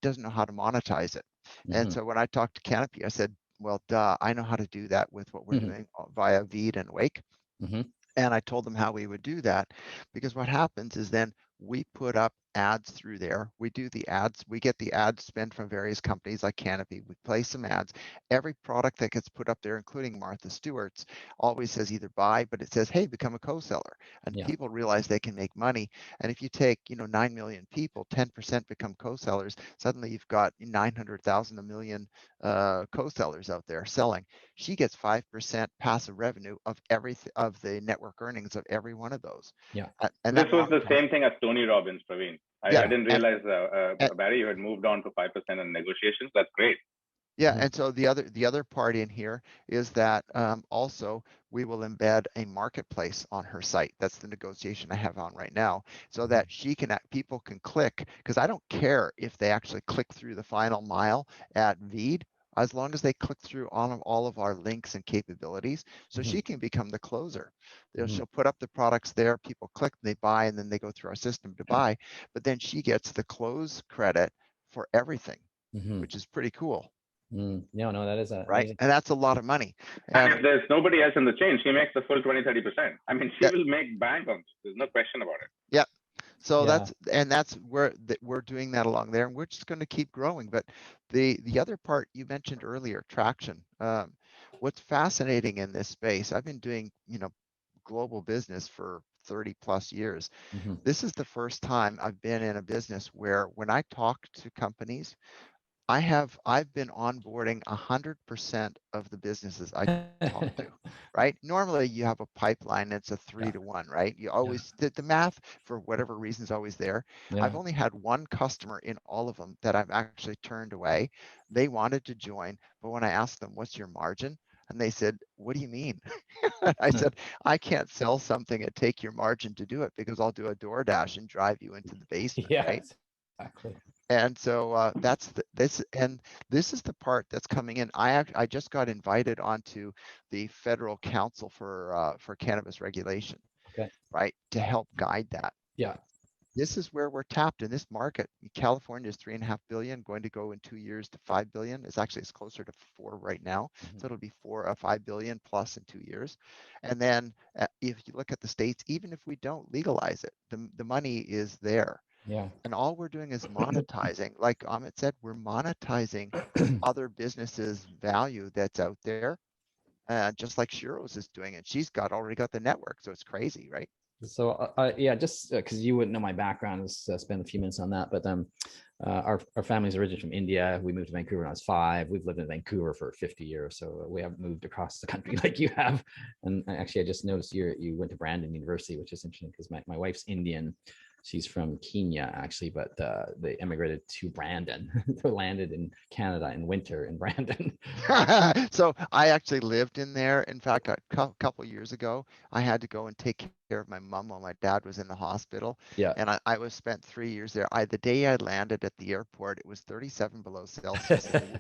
doesn't know how to monetize it. And so when I talked to Canopy, I said, well, duh, I know how to do that with what we're doing via Veed and Wake. And I told them how we would do that, because what happens is then we put up ads through there. We do the ads. We get the ad spend from various companies like Canopy. We place some ads. Every product that gets put up there, including Martha Stewart's, always says either buy, but it says, hey, become a co-seller. And people realize they can make money. And if you take, 9 million people, 10% become co-sellers, suddenly you've got 900,000, 1 million co-sellers out there selling. She gets 5% passive revenue of the network earnings of every one of those. And this was the same thing as Tony Robbins, Praveen. I didn't realize, Barry, you had moved on to 5% in negotiations. That's great. Yeah, and so the other part in here is that also we will embed a marketplace on her site. That's the negotiation I have on right now, so that people can click, because I don't care if they actually click through the final mile at Veed, as long as they click through on all of our links and capabilities, so she can become the closer. She'll put up the products there, people click, they buy, and then they go through our system to buy, but then she gets the close credit for everything, which is pretty cool. No, that is a right? amazing. And that's a lot of money. And if there's nobody else in the chain, she makes the full 20-30%. I mean, she will make bank on this. There's no question about it. Yeah. So Yeah. that's where we're doing that along there, and we're just going to keep growing. But the other part you mentioned earlier, traction. What's fascinating in this space, I've been doing, global business for 30 plus years. Mm-hmm. This is the first time I've been in a business where when I talk to companies, I've been onboarding 100% of the businesses I talk to, right? Normally you have a pipeline, it's a 3-to-1, right? You always the math for whatever reason is always there. Yeah. I've only had one customer in all of them that I've actually turned away. They wanted to join, but when I asked them, what's your margin? And they said, what do you mean? I said, I can't sell something and take your margin to do it because I'll do a DoorDash and drive you into the basement, right? Exactly. And so that's this is the part that's coming in. I just got invited onto the Federal Council for Cannabis Regulation, Okay. right, to help guide that. Yeah. This is where we're tapped in this market. California is 3.5 billion, going to go in 2 years to 5 billion. It's closer to 4 right now, so it'll be 5 billion plus in 2 years. And then if you look at the states, even if we don't legalize it, the money is there. Yeah. And all we're doing is monetizing. Like Amit said, we're monetizing other businesses' value that's out there, just like Shiro's is doing it. She's already got the network, so it's crazy, right? So yeah, just because you wouldn't know my background, let's spend a few minutes on that. But our family's originally from India. We moved to Vancouver when I was 5. We've lived in Vancouver for 50 years, so we haven't moved across the country like you have. And actually, I just noticed you went to Brandon University, which is interesting because my wife's Indian. She's from Kenya, actually, but they immigrated to Brandon. They landed in Canada in winter in Brandon. So I actually lived in there. In fact, a couple years ago, I had to go and take care of my mom while my dad was in the hospital. Yeah. And I was spent 3 years there. The day I landed at the airport, it was 37 below Celsius. And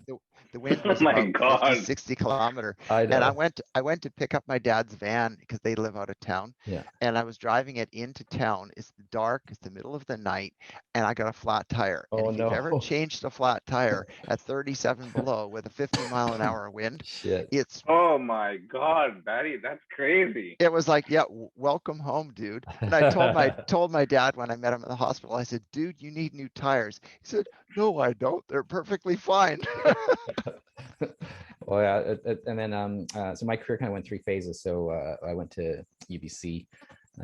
the wind was about 50, 60 kilometer. I know. And I went to pick up my dad's van because they live out of town. Yeah. And I was driving it into town. It's dark. It's the middle of the night, and I got a flat tire. Oh, and if you've ever changed a flat tire at 37 below with a 50-mile-an-hour wind, shit. It's oh my God, Barry, that's crazy. It was like, yeah, welcome home, dude. And I told my dad when I met him in the hospital, I said, dude, you need new tires. He said, no, I don't. They're perfectly fine. Well, yeah, and then so my career kind of went 3 phases. So I went to UBC.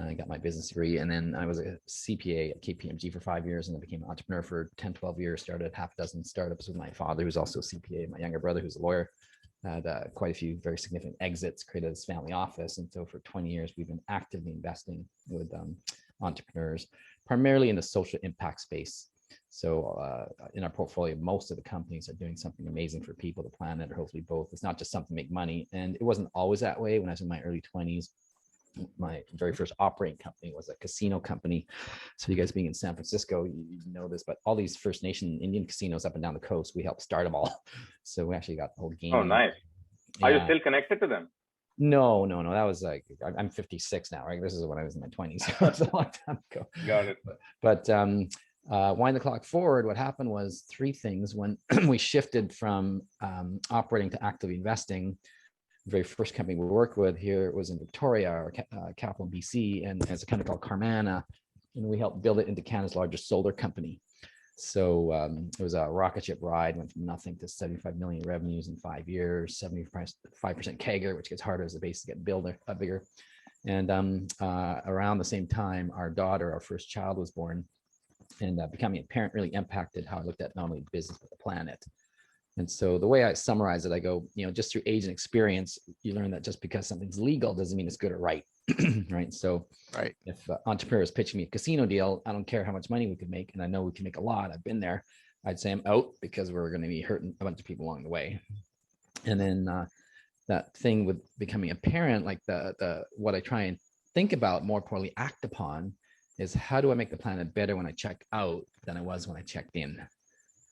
I got my business degree, and then I was a CPA at KPMG for 5 years, and I became an entrepreneur for 10, 12 years, started half a dozen startups with my father, who's also a CPA, my younger brother, who's a lawyer, had quite a few very significant exits, created this family office. And so for 20 years, we've been actively investing with entrepreneurs, primarily in the social impact space. So in our portfolio, most of the companies are doing something amazing for people, the planet, or hopefully both. It's not just something to make money. And it wasn't always that way. When I was in my early 20s, my very first operating company was a casino company. So you guys being in San Francisco, you know this, but all these First Nation Indian casinos up and down the coast, we helped start them all. So we actually got the whole game. Oh, nice. Yeah. Are you still connected to them? No. That was like, I'm 56 now, right? This is when I was in my 20s. So it's a long time ago. Got it. But wind the clock forward, what happened was 3 things. When we shifted from operating to actively investing, the very first company we worked with here was in Victoria, or capital BC, and it's a company called Carmana, and we helped build it into Canada's largest solar company. So it was a rocket ship ride, went from nothing to 75 million revenues in 5 years, 75% CAGR, which gets harder as the bases get bigger. And around the same time, our daughter, our first child, was born, and becoming a parent really impacted how I looked at not only business but the planet. And so the way I summarize it, I go, just through age and experience, you learn that just because something's legal doesn't mean it's good or right. Right. So if entrepreneur is pitching me a casino deal, I don't care how much money we could make, and I know we can make a lot. I've been there. I'd say I'm out because we're going to be hurting a bunch of people along the way. And then that thing with becoming a parent, like the what I try and think about, more importantly act upon, is how do I make the planet better when I check out than I was when I checked in,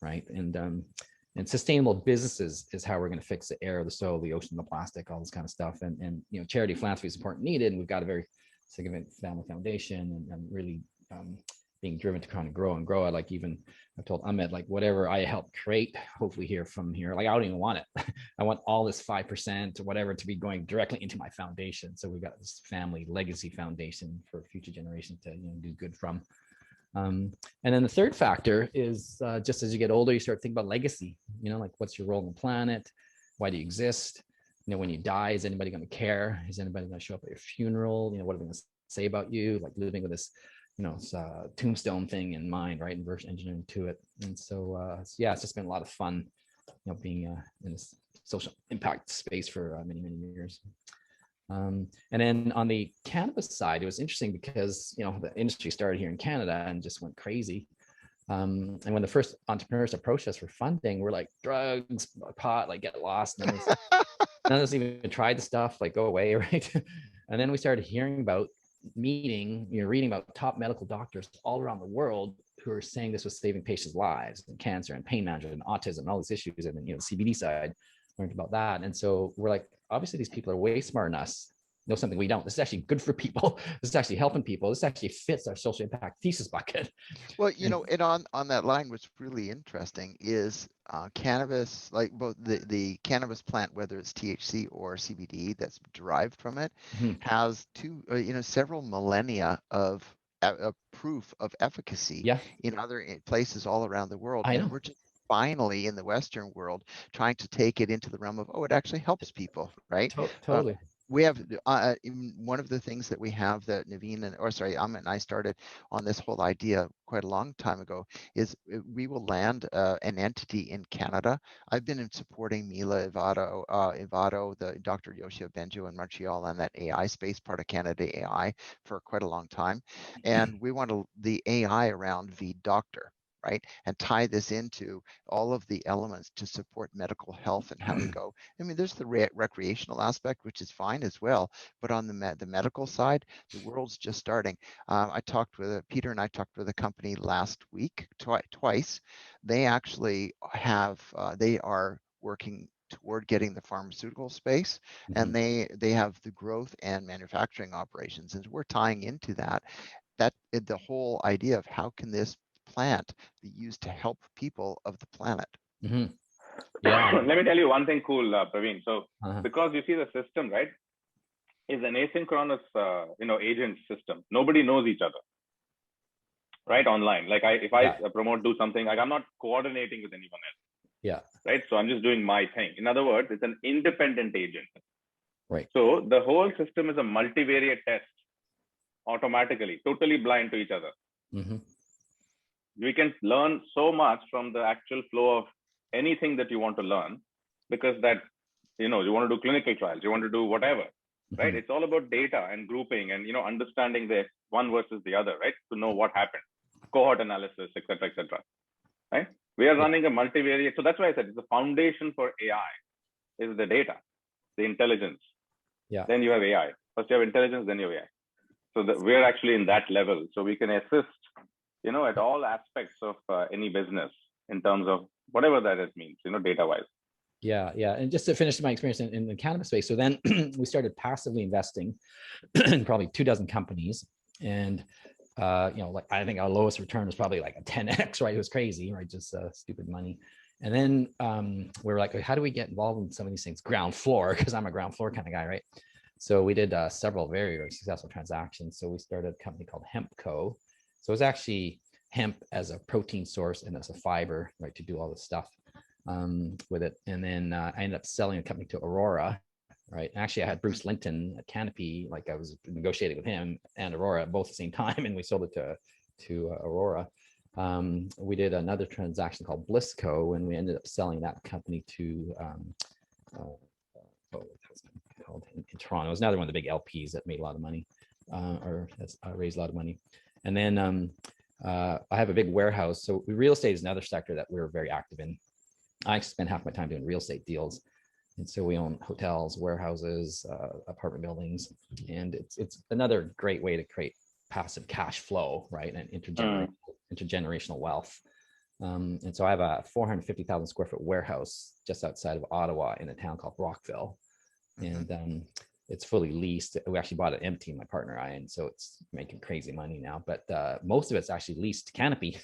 right? And sustainable businesses is how we're going to fix the air, the soil, the ocean, the plastic, all this kind of stuff. And charity philanthropy is important, needed. And we've got a very significant family foundation, and really being driven to kind of grow and grow. I like even I've told Ahmed, like whatever I help create, hopefully here from here, like I don't even want it. I want all this 5% or whatever to be going directly into my foundation. So we've got this family legacy foundation for future generations to do good from. And then the third factor is just as you get older, you start thinking about legacy. Like what's your role on the planet? Why do you exist? When you die, is anybody going to care? Is anybody going to show up at your funeral? What are they going to say about you? Like living with this tombstone thing in mind, right? And reverse engineering to it. And so, yeah, it's just been a lot of fun, being in this social impact space for many, many years. And then on the cannabis side, it was interesting because, the industry started here in Canada and just went crazy. And when the first entrepreneurs approached us for funding, we're like, drugs, pot, like get lost. None of us even tried the stuff, like go away, right? And then we started hearing about reading about top medical doctors all around the world who are saying this was saving patients' lives, and cancer and pain management and autism and all these issues. And then, the CBD side learned about that. And so we're like, obviously these people are way smarter than us, know something we don't. This is actually good for people. This is actually helping people. This actually fits our social impact thesis bucket. Well, and on that line, what's really interesting is cannabis, like both the cannabis plant, whether it's THC or CBD that's derived from it, has several millennia of proof of efficacy in other places all around the world. And we're just finally in the Western world trying to take it into the realm of, it actually helps people, right? Totally. We have one of the things that we have that Amit and I started on this whole idea quite a long time ago is we will land an entity in Canada. I've been supporting Mila Ivado, the Dr. Yoshia Benjo in Montreal, and that AI space, part of Canada AI, for quite a long time. And we want the AI around the doctor, right? And tie this into all of the elements to support medical health and how we go. I mean, there's the recreational aspect, which is fine as well, but on the medical side, the world's just starting. Peter and I talked with a company last week, twice. They actually they are working toward getting the pharmaceutical space, and they have the growth and manufacturing operations, and we're tying into that the whole idea of how can this plant be used to help people of the planet. Yeah. Let me tell you one thing cool, Praveen. So because you see the system, right, is an asynchronous, agent system. Nobody knows each other, right? Online. Like if I do something, like I'm not coordinating with anyone else. Yeah. Right. So I'm just doing my thing. In other words, it's an independent agent. Right. So the whole system is a multivariate test automatically, totally blind to each other. We can learn so much from the actual flow of anything that you want to learn, because that, you want to do clinical trials, you want to do whatever, right? It's all about data and grouping and, understanding the one versus the other, right? To know what happened, cohort analysis, et cetera, right? We are running a multivariate. So that's why I said it's the foundation for AI is the data, the intelligence. Yeah. Then you have AI. First you have intelligence, then you have AI. So we're actually in that level. So we can assist, at all aspects of any business in terms of whatever that means, data-wise. Yeah. And just to finish my experience in the cannabis space. So then we started passively investing in probably 24 companies. And, I think our lowest return was probably like a 10x, right? It was crazy, right? Just stupid money. And then we were like, how do we get involved in some of these things? Ground floor, because I'm a ground floor kind of guy, right? So we did several very, very successful transactions. So we started a company called Hemp Co. So it was actually hemp as a protein source and as a fiber, right, to do all this stuff with it. And then I ended up selling a company to Aurora, right? Actually, I had Bruce Linton at Canopy, like I was negotiating with him and Aurora both at the same time, and we sold it to Aurora. We did another transaction called Blissco, and we ended up selling that company to called in Toronto. It was another one of the big LPs that made a lot of money, or has raised a lot of money. And then I have a big warehouse. So real estate is another sector that we're very active in. I spend half my time doing real estate deals. And so we own hotels, warehouses, apartment buildings, and it's another great way to create passive cash flow, right? And intergenerational wealth. And so I have a 450,000 square foot warehouse just outside of Ottawa in a town called Brockville. And it's fully leased. We actually bought it empty, my partner and I, and so it's making crazy money now. But most of it's actually leased to Canopy,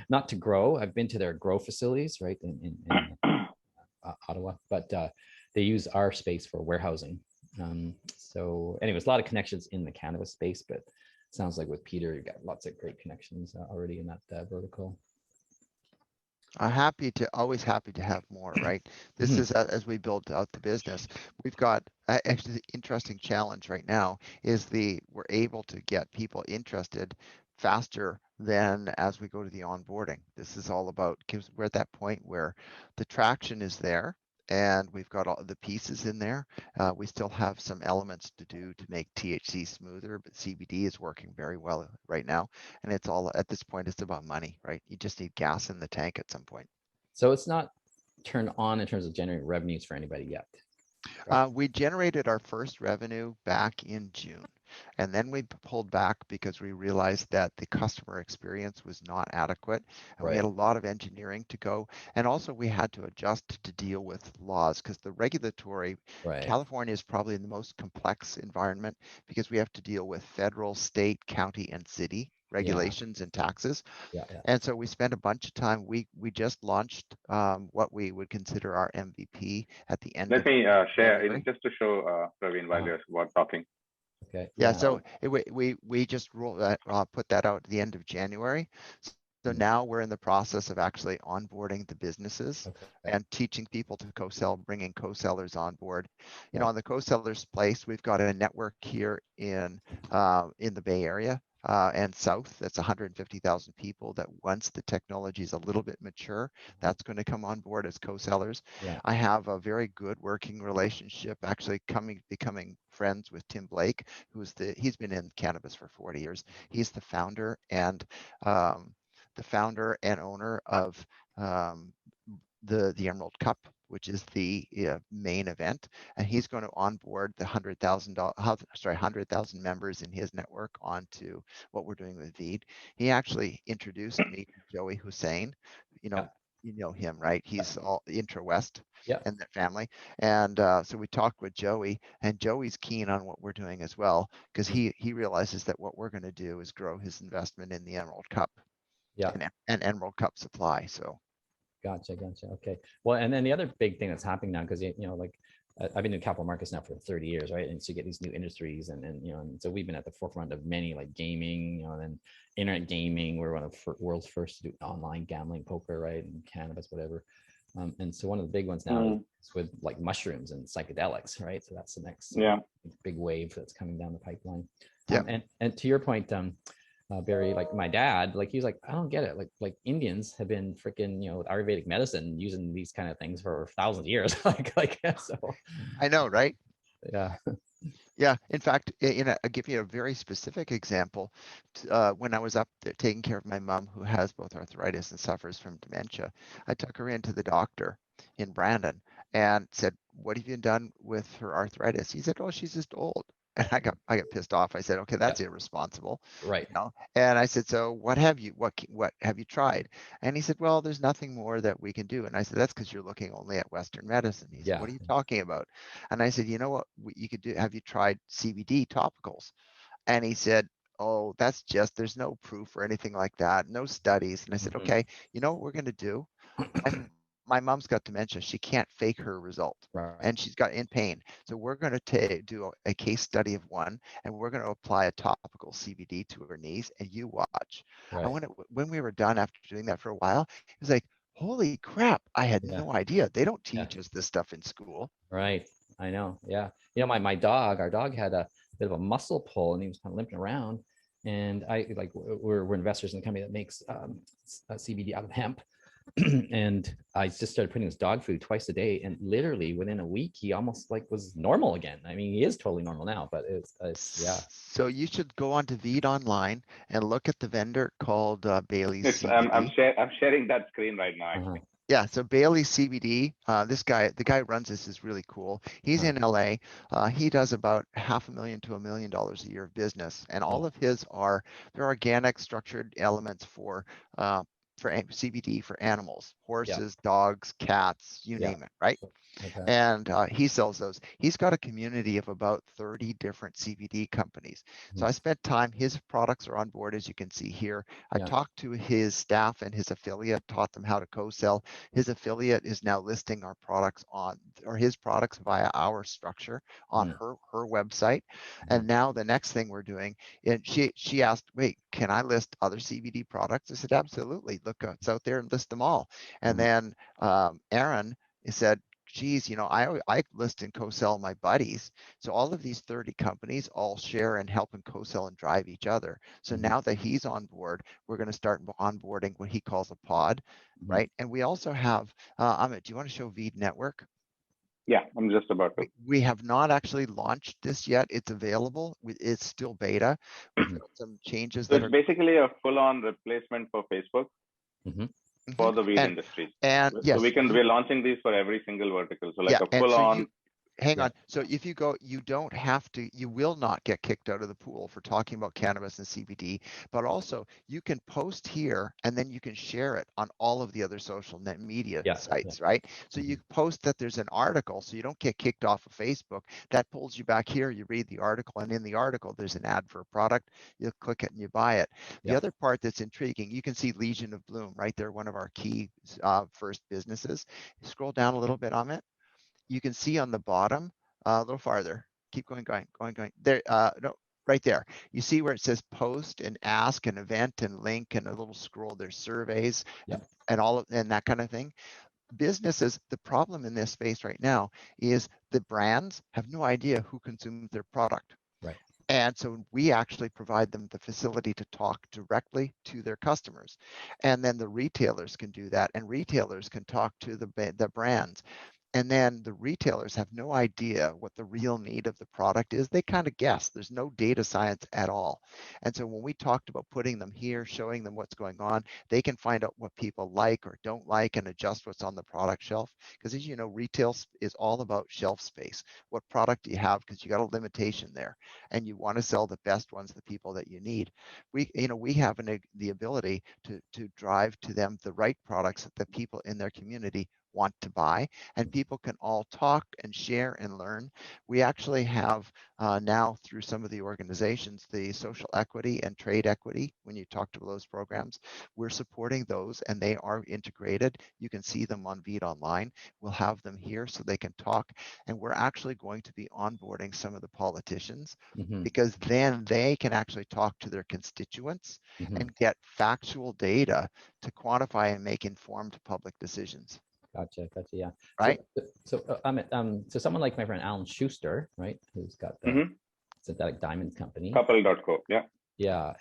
not to grow. I've been to their grow facilities, right, in Ottawa, but they use our space for warehousing. So anyways, a lot of connections in the cannabis space, but it sounds like with Peter, you've got lots of great connections already in that vertical. Always happy to have more, right? This is as we build out the business. We've got actually the interesting challenge right now is we're able to get people interested faster than as we go to the onboarding. This is all about, because we're at that point where the traction is there and we've got all the pieces in there. We still have some elements to do to make THC smoother, but CBD is working very well right now. And it's all, at this point, it's about money, right? You just need gas in the tank at some point. So it's not turned on in terms of generating revenues for anybody yet. We generated our first revenue back in June, and then we pulled back because we realized that the customer experience was not adequate, and we had a lot of engineering to go, and also we had to adjust to deal with laws because the regulatory, California is probably the most complex environment because we have to deal with federal, state, county, and city regulations and taxes. And so we spent a bunch of time. We just launched what we would consider our MVP at the end. Let me share just to show Praveen while you're talking. Okay. Yeah. So we just put that out at the end of January. So now we're in the process of actually onboarding the businesses and teaching people to co-sell, bringing co-sellers on board. You know, on the co-sellers place, we've got a network here in the Bay Area and South. That's 150,000 people that once the technology is a little bit mature, that's going to come on board as co-sellers. I have a very good working relationship, actually becoming friends with Tim Blake, he's been in cannabis for 40 years. He's the founder and owner of the Emerald Cup, which is the main event, and he's going to onboard the 100,000 members in his network onto what we're doing with Veed. He actually introduced me to Joey Hussein. You know him, right? He's all Intra-West and that family. And so we talked with Joey, and Joey's keen on what we're doing as well, because he realizes that what we're going to do is grow his investment in the Emerald Cup and Emerald Cup supply. So Gotcha. Okay. Well, and then the other big thing that's happening now, because like I've been in capital markets now for 30 years, right? And so you get these new industries, and and so we've been at the forefront of many, like gaming, and then internet gaming. We're one of the world's first to do online gambling, poker, right, and cannabis, whatever. And so one of the big ones now is with like mushrooms and psychedelics, right? So that's the next big wave that's coming down the pipeline. And to your point, Barry, like my dad, like he's like, I don't get it. Like Indians have been freaking, with Ayurvedic medicine using these kind of things for thousands of years. So. I know, right? Yeah. Yeah. In fact, I'll give you a very specific example. When I was up there taking care of my mom, who has both arthritis and suffers from dementia, I took her into the doctor in Brandon and said, "What have you done with her arthritis?" He said, "Oh, she's just old." And I got pissed off. I said, "Okay, that's irresponsible." Right. And I said, "So what have you tried?" And he said, "Well, there's nothing more that we can do." And I said, "That's because you're looking only at Western medicine." He said, "What are you talking about?" And I said, "You know what you could do? Have you tried CBD topicals?" And he said, "Oh, there's no proof or anything like that, no studies." And I said, "Okay, you know what we're going to do? My mom's got dementia. She can't fake her result, and she's got in pain. So we're going to do a case study of one, and we're going to apply a topical CBD to her knees, and you watch." And when we were done after doing that for a while, he was like, "Holy crap! I had no idea. They don't teach us this stuff in school." Right. I know. Yeah. Our dog had a bit of a muscle pull, and he was kind of limping around. And we're investors in a company that makes CBD out of hemp. And I just started putting his dog food twice a day, and literally within a week he almost was normal again. I mean, he is totally normal now, but it's. So you should go onto Veed online and look at the vendor called Bailey's CBD. I'm sharing that screen right now, actually. Yeah, so Bailey CBD, the guy who runs this is really cool. He's in LA. He does about $500,000 to $1 million a year of business, and all of his they're organic, structured elements for CBD for animals, horses, dogs, cats, you name it, right? Okay. And he sells those. He's got a community of about 30 different CBD companies. So I spent time, his products are on board, as you can see here. I talked to his staff and his affiliate, taught them how to co-sell. His affiliate is now listing our products on, or his products via our structure on her website. And now the next thing we're doing, and she asked, wait, can I list other CBD products? I said, absolutely. Look, it's out there and list them all. And then Aaron said, geez, you know, I list and co-sell my buddies. So all of these 30 companies all share and help and co-sell and drive each other. So now that he's on board, we're going to start onboarding what he calls a pod, right? And we also have, Amit, do you want to show Veed Network? Yeah, I'm just about to. We have not actually launched this yet. It's available. It's still beta. We've got some changes So that it's basically a full-on replacement for Facebook. For the weed industry. And yes, so we're launching these for every single vertical. So like a full on. Hang on. So if you go, you don't have to, you will not get kicked out of the pool for talking about cannabis and CBD, but also you can post here and then you can share it on all of the other social net media sites, right? So you post that there's an article, so you don't get kicked off of Facebook. That pulls you back here, you read the article, and in the article, there's an ad for a product. You click it and you buy it. The other part that's intriguing, you can see Legion of Bloom, right? They're one of our key first businesses. Scroll down a little bit on it. You can see on the bottom, a little farther, keep going. There, no, right there. You see where it says post and ask and event and link and a little scroll. There's surveys and all of and that kind of thing. Businesses, the problem in this space right now is the brands have no idea who consumes their product. Right. And so we actually provide them the facility to talk directly to their customers. And then the retailers can do that, and retailers can talk to the brands. And then the retailers have no idea what the real need of the product is. They kind of guess. There's no data science at all. And so when we talked about putting them here, showing them what's going on, they can find out what people like or don't like and adjust what's on the product shelf. Because as you know, retail is all about shelf space. What product do you have? Because you got a limitation there, and you want to sell the best ones to the people that you need. We have the ability to drive to them the right products that the people in their community want to buy, and people can all talk and share and learn. We actually have now, through some of the organizations, the social equity and trade equity, when you talk to those programs, we're supporting those, and they are integrated. You can see them on Veed Online. We'll have them here so they can talk, and we're actually going to be onboarding some of the politicians because then they can actually talk to their constituents and get factual data to quantify and make informed public decisions. Gotcha. Yeah. Right. So someone like my friend Alan Schuster, right, who's got the synthetic diamonds company. Couple.co. Yeah. Yeah,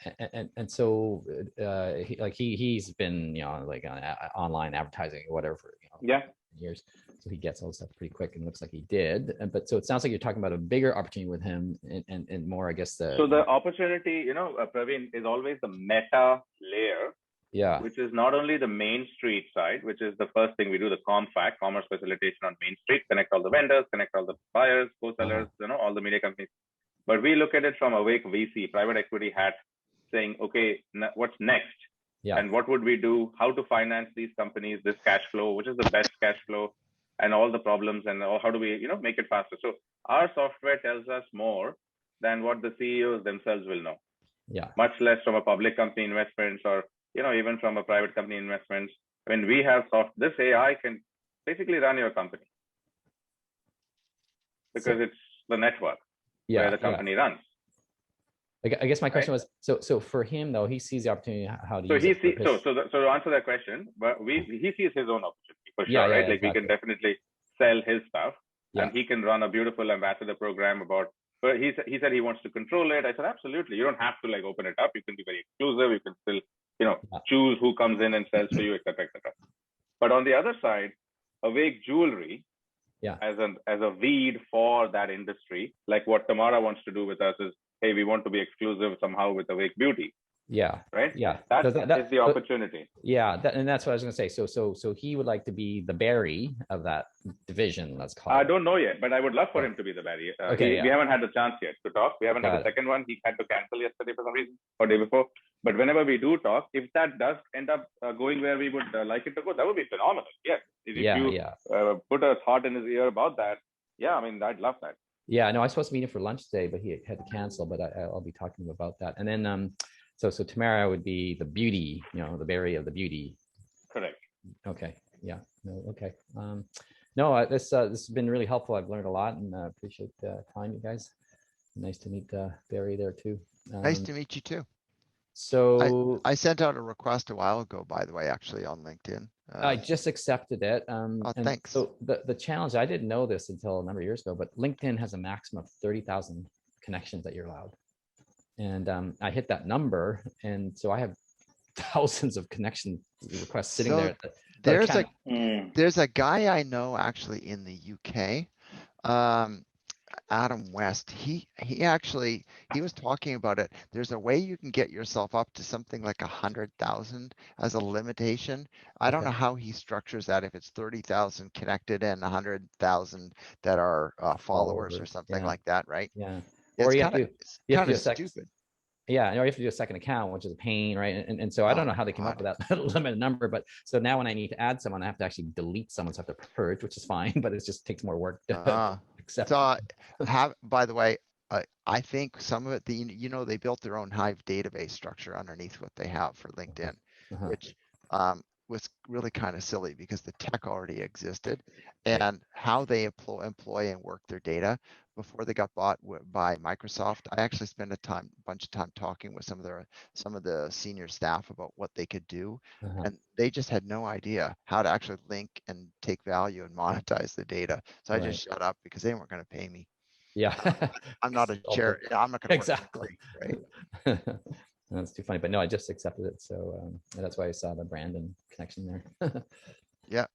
and so he's been like on online advertising or whatever for years, so he gets all this stuff pretty quick, and looks like he did. But so it sounds like you're talking about a bigger opportunity with him, and more, I guess. So the opportunity, Praveen, is always the meta layer. Yeah. Which is not only the Main Street side, which is the first thing we do, the ComFac, commerce facilitation on Main Street, connect all the vendors, connect all the buyers, co-sellers, all the media companies. But we look at it from Awake VC, private equity hat, saying, okay, what's next? Yeah. And what would we do? How to finance these companies, this cash flow, which is the best cash flow, and all the problems, and how do we, make it faster? So our software tells us more than what the CEOs themselves will know. Yeah. Much less from a public company investments or even from a private company investments. When we have this AI can basically run your company because it's the network where the company runs. I guess my question was, so for him though, he sees the opportunity. How do you? So to answer that question, but he sees his own opportunity for sure, right? Like we can definitely sell his stuff, and he can run a beautiful ambassador program about. But he said he wants to control it. I said absolutely. You don't have to open it up. You can be very exclusive. You can still choose who comes in and sells for you, etc., etc. But on the other side, Awake Jewelry, as a Veed for that industry, like what Tamara wants to do with us is, hey, we want to be exclusive somehow with Awake Beauty. Yeah. right? Yeah. That So is the opportunity. Yeah, and that's what I was going to say. So he would like to be the Barry of that division. Let's call I it. don't know yet, but I would love for him to be the Barry. Okay, yeah. We haven't had the chance yet to talk. We haven't had the second one. He had to cancel yesterday for some reason or day before. But whenever we do talk, if that does end up going where we would like it to go, that would be phenomenal. Yes. If you put a thought in his ear about that, yeah, I mean, I'd love that. Yeah, no, I was supposed to meet him for lunch today, but he had to cancel. But I'll be talking to him about that. And then, so Tamara would be the beauty, the Barry of the beauty. Correct. Okay. Yeah. No. Okay. No, this has been really helpful. I've learned a lot, and appreciate the time, you guys. Nice to meet Barry there too. Nice to meet you too. So I sent out a request a while ago, by the way, actually on LinkedIn. I just accepted it. Thanks. So the challenge, I didn't know this until a number of years ago, but LinkedIn has a maximum of 30,000 connections that you're allowed. And I hit that number, and so I have thousands of connection requests sitting there. There's a guy I know actually in the UK, Adam West. He was talking about it. There's a way you can get yourself up to something like 100,000 as a limitation. I don't know how he structures that, if it's 30,000 connected and 100,000 that are followers or something like that, right? Yeah. Or you have to do stupid. Yeah, or you have to do a second account, which is a pain, right? And so I don't know how they came up with that limited number, but so now when I need to add someone, I have to actually delete someone, so I have to purge, which is fine, but it just takes more work to accept. So by the way, I think some of it, they built their own Hive database structure underneath what they have for LinkedIn, which was really kind of silly because the tech already existed, and how they employ and work their data before they got bought by Microsoft. I actually spent a bunch of time talking with some of the senior staff about what they could do, and they just had no idea how to actually link and take value and monetize the data. So I just shut up because they weren't going to pay me. Yeah, I'm not a chair. I'm not going to exactly. Work for free, right? That's too funny, but no, I just accepted it, so that's why I saw the brand and connection there. Yeah.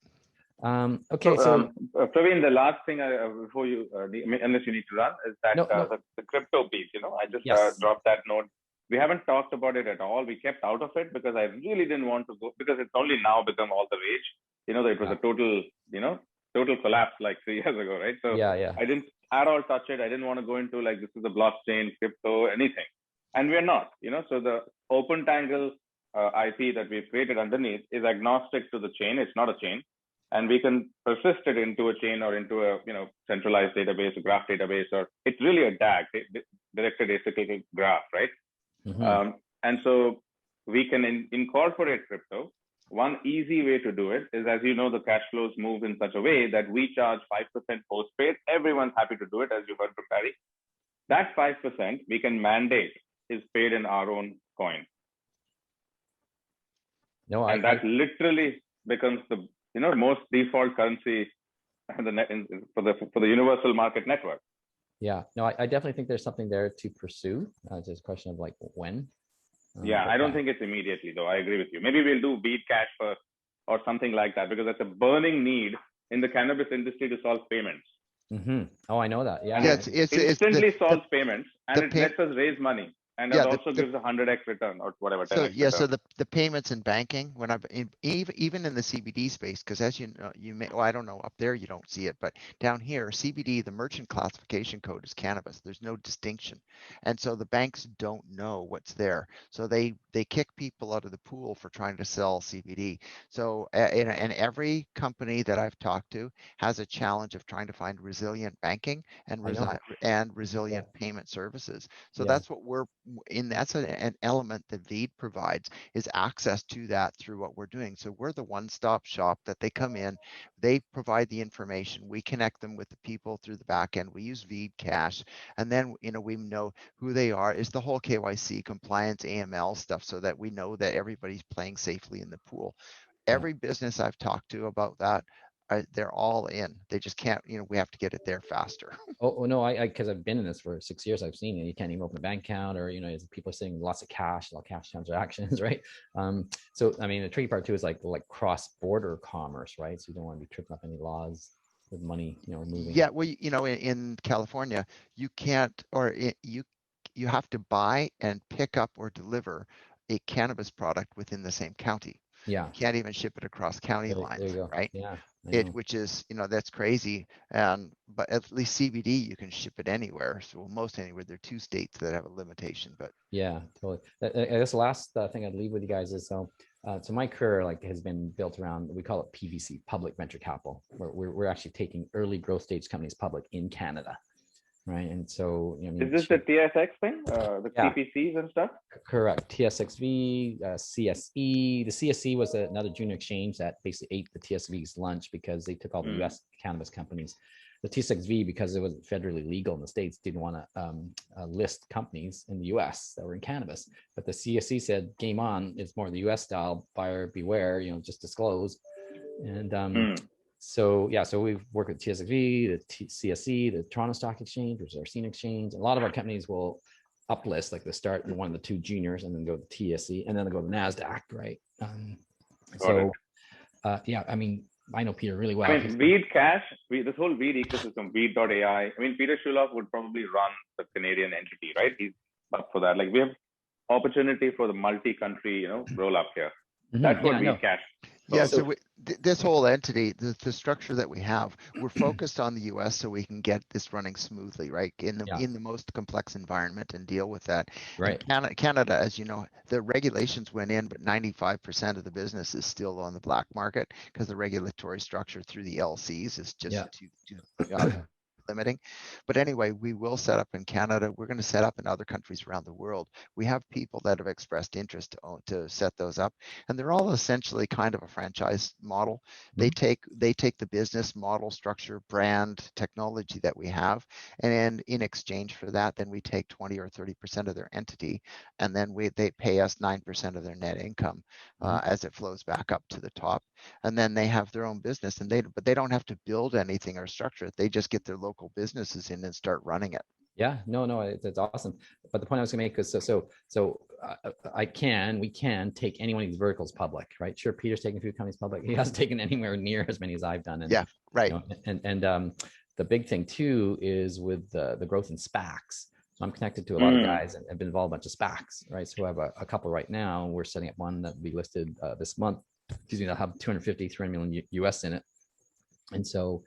Okay, so Praveen, the last thing before you, unless you need to run, is that the crypto piece. I just dropped that note. We haven't talked about it at all. We kept out of it because I really didn't want to go, because it's only now become all the rage. It was a total collapse like 3 years ago, right? So I didn't at all touch it. I didn't want to go into like, this is a blockchain, crypto, anything. And we're not, so the OpenTangle IP that we've created underneath is agnostic to the chain. It's not a chain. And we can persist it into a chain or into a centralized database, a graph database, or it's really a DAG, directed acyclic graph, right? And so we can incorporate crypto. One easy way to do it is, as you know, the cash flows move in such a way that we charge 5% postpaid. Everyone's happy to do it, as you heard from Barry. That 5% we can mandate is paid in our own coin. And that literally becomes the most default currency for the universal market network. Yeah, no, I definitely think there's something there to pursue. It's just a question of like when. I don't think it's immediately though. I agree with you. Maybe we'll do beat cash first or something like that, because that's a burning need in the cannabis industry to solve payments. Oh, I know that. Yeah, it instantly solves payments, and it lets us raise money. And it also gives a 100x return or whatever. So so the payments and banking, when even in the CBD space, because as you know, I don't know, up there you don't see it, but down here, CBD, the merchant classification code is cannabis. There's no distinction, and so the banks don't know what's there. So they kick people out of the pool for trying to sell CBD. So and every company that I've talked to has a challenge of trying to find resilient banking and resilient payment services. So that's what that's an element that Veed provides, is access to that through what we're doing. So we're the one-stop shop that they come in, they provide the information, we connect them with the people through the back end, we use Veed Cash, and then we know who they are, is the whole KYC compliance AML stuff, so that we know that everybody's playing safely in the pool. Every business I've talked to about that, they're all in. They just can't, we have to get it there faster. Oh no, because I've been in this for 6 years. I've seen it. You can't even open a bank account, or people are saying lots of cash, a lot of cash transactions, right? So I mean, the tricky part too is like cross-border commerce, right? So you don't want to be tripping up any laws with money, moving. Yeah, well, in California, you can't, or you have to buy and pick up or deliver a cannabis product within the same county. Yeah. You can't even ship it across county There you lines, go. right? Yeah. Which is, that's crazy. But at least CBD, you can ship it anywhere. So most anywhere. There are 2 states that have a limitation, but yeah, totally. I guess the last thing I'd leave with you guys is so my career has been built around, we call it PVC, public venture capital, where we're actually taking early growth stage companies public in Canada, right? And so is this the TSX thing, the TPCs and stuff? Correct. TSXV, CSE. The CSE was another junior exchange that basically ate the TSV's lunch because they took all the US cannabis companies. The TSXV, because it wasn't federally legal in the States, didn't want to list companies in the US that were in cannabis. But the CSE said, game on, it's more the US style, buyer beware, just disclose. And so we've worked with TSXV, the CSE, the Toronto Stock Exchange, which is our senior exchange. A lot of our companies will uplist, like they start in one of the 2 juniors and then go to TSE and then they go to NASDAQ, right? I know Peter really well. I mean, Weed Cash, this whole Weed ecosystem, Weed.ai. I mean, Peter Schuloff would probably run the Canadian entity, right? He's up for that. Like, we have opportunity for the multi-country, roll up here. That's what Weed Cash. Yeah, so this whole entity, the structure that we have, we're focused on the US so we can get this running smoothly, right? In the most complex environment and deal with that. Right. And Canada, as you know, the regulations went in, but 95% of the business is still on the black market because the regulatory structure through the LCs is just too limiting. But anyway, we will set up in Canada. We're going to set up in other countries around the world. We have people that have expressed interest to set those up, and they're all essentially kind of a franchise model. They take the business model, structure, brand, technology that we have, and in exchange for that, then we take 20 or 30% of their entity, and then they pay us 9% of their net income as it flows back up to the top. And then they have their own business, but they don't have to build anything or structure it. They just get their local businesses in and start running it. Yeah, no, it's awesome. But the point I was gonna make is we can take any one of these verticals public, right? Sure, Peter's taken a few companies public. He hasn't taken anywhere near as many as I've done. And, yeah, right. The big thing too is with the growth in SPACs. So I'm connected to a lot of guys and have been involved in a bunch of SPACs, right? So I have a couple right now. We're setting up one that will be listed this month. Excuse me, they'll have 250-300 million US in it. And so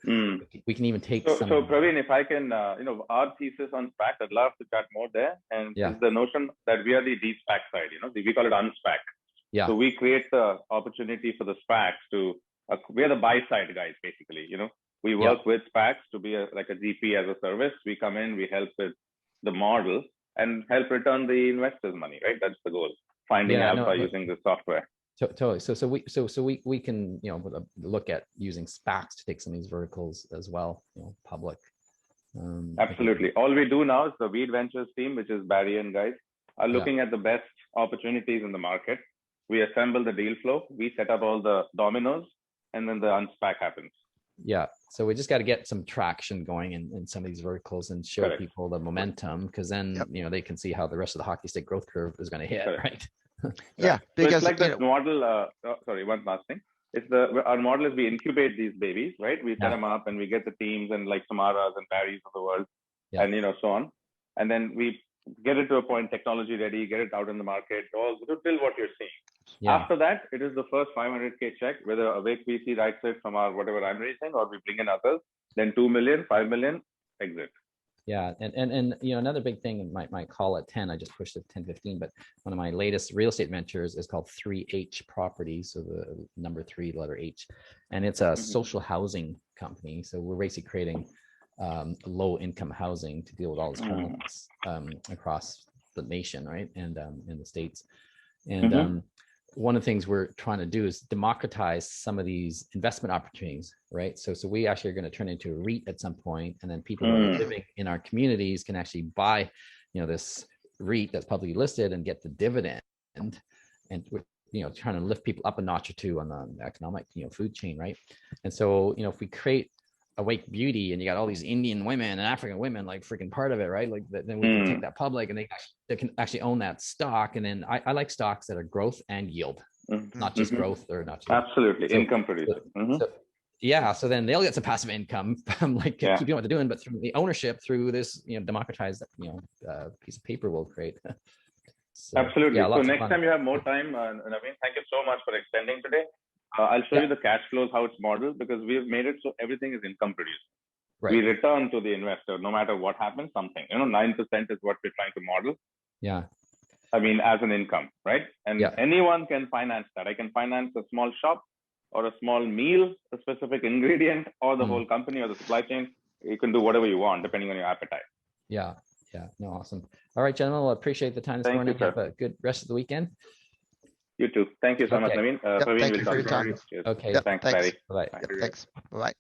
we can even take So Praveen, if I can, our thesis on SPAC, I'd love to chat more there. And it's the notion that we are the de-SPAC side, we call it unspac. Yeah. So we create the opportunity for the SPACs we are the buy side guys, basically, We work with SPACs to be like a GP as a service. We come in, we help with the model and help return the investors' money, right? That's the goal. Finding alpha using the software. Totally. So we can look at using SPACs to take some of these verticals as well, public. Absolutely. All we do now is the Weed Ventures team, which is Barry and guys, are looking at the best opportunities in the market. We assemble the deal flow, we set up all the dominoes, and then the unspac happens. Yeah. So we just got to get some traction going in some of these verticals and show people the momentum, because then they can see how the rest of the hockey stick growth curve is going to hit, right? Yeah, because so it's like this model. Sorry, one last thing. Our model is we incubate these babies, right? We set them up and we get the teams and like Samaras and Barrys of the world, and so on. And then we get it to a point, technology ready, get it out in the market, all till what you're seeing. Yeah. After that, it is the first 500K check, whether Awake VC writes it from our whatever I'm raising, or we bring in others. Then 2 million, 5 million, exit. Yeah, and another big thing, my call at 10, I just pushed it to 10:15, but one of my latest real estate ventures is called 3H Properties, so the number 3, letter H, and it's a social housing company. So we're basically creating low income housing to deal with all these homeless across the nation, right, and in the States. And one of the things we're trying to do is democratize some of these investment opportunities, right? So we actually are going to turn into a REIT at some point, and then people who are living in our communities can actually buy, this REIT that's publicly listed and get the dividend, and we're trying to lift people up a notch or two on the economic, food chain, right? And so, if we create Awake Beauty and you got all these Indian women and African women like freaking part of it, right? Like then we can take that public and they can actually own that stock. And then I like stocks that are growth and yield, not just growth or not just absolutely income producing. So then they'll get some passive income from keep doing what they're doing, but through the ownership through this democratized piece of paper we'll create. So, Absolutely. yeah, So lots of next fun. time you have more time, Naveen, thank you so much for extending today. I'll show Yeah. you the cash flows, how it's modeled, because we've made it so everything is income producing. Right. We return to the investor no matter what happens, something. 9% is what we're trying to model. Yeah. I mean, as an income, right? And Yeah. anyone can finance that. I can finance a small shop or a small meal, a specific ingredient, or the whole company or the supply chain. You can do whatever you want depending on your appetite. Yeah. Yeah. No, awesome. All right, gentlemen. Well, appreciate the time this morning. You, have a good rest of the weekend. You too. Thank you so much, Naveen. Yep, Praveen, thank will you talk for your to time. Cheers. Okay. Yep, Thanks, thanks. Larry. Bye. Yep, thanks. Bye-bye.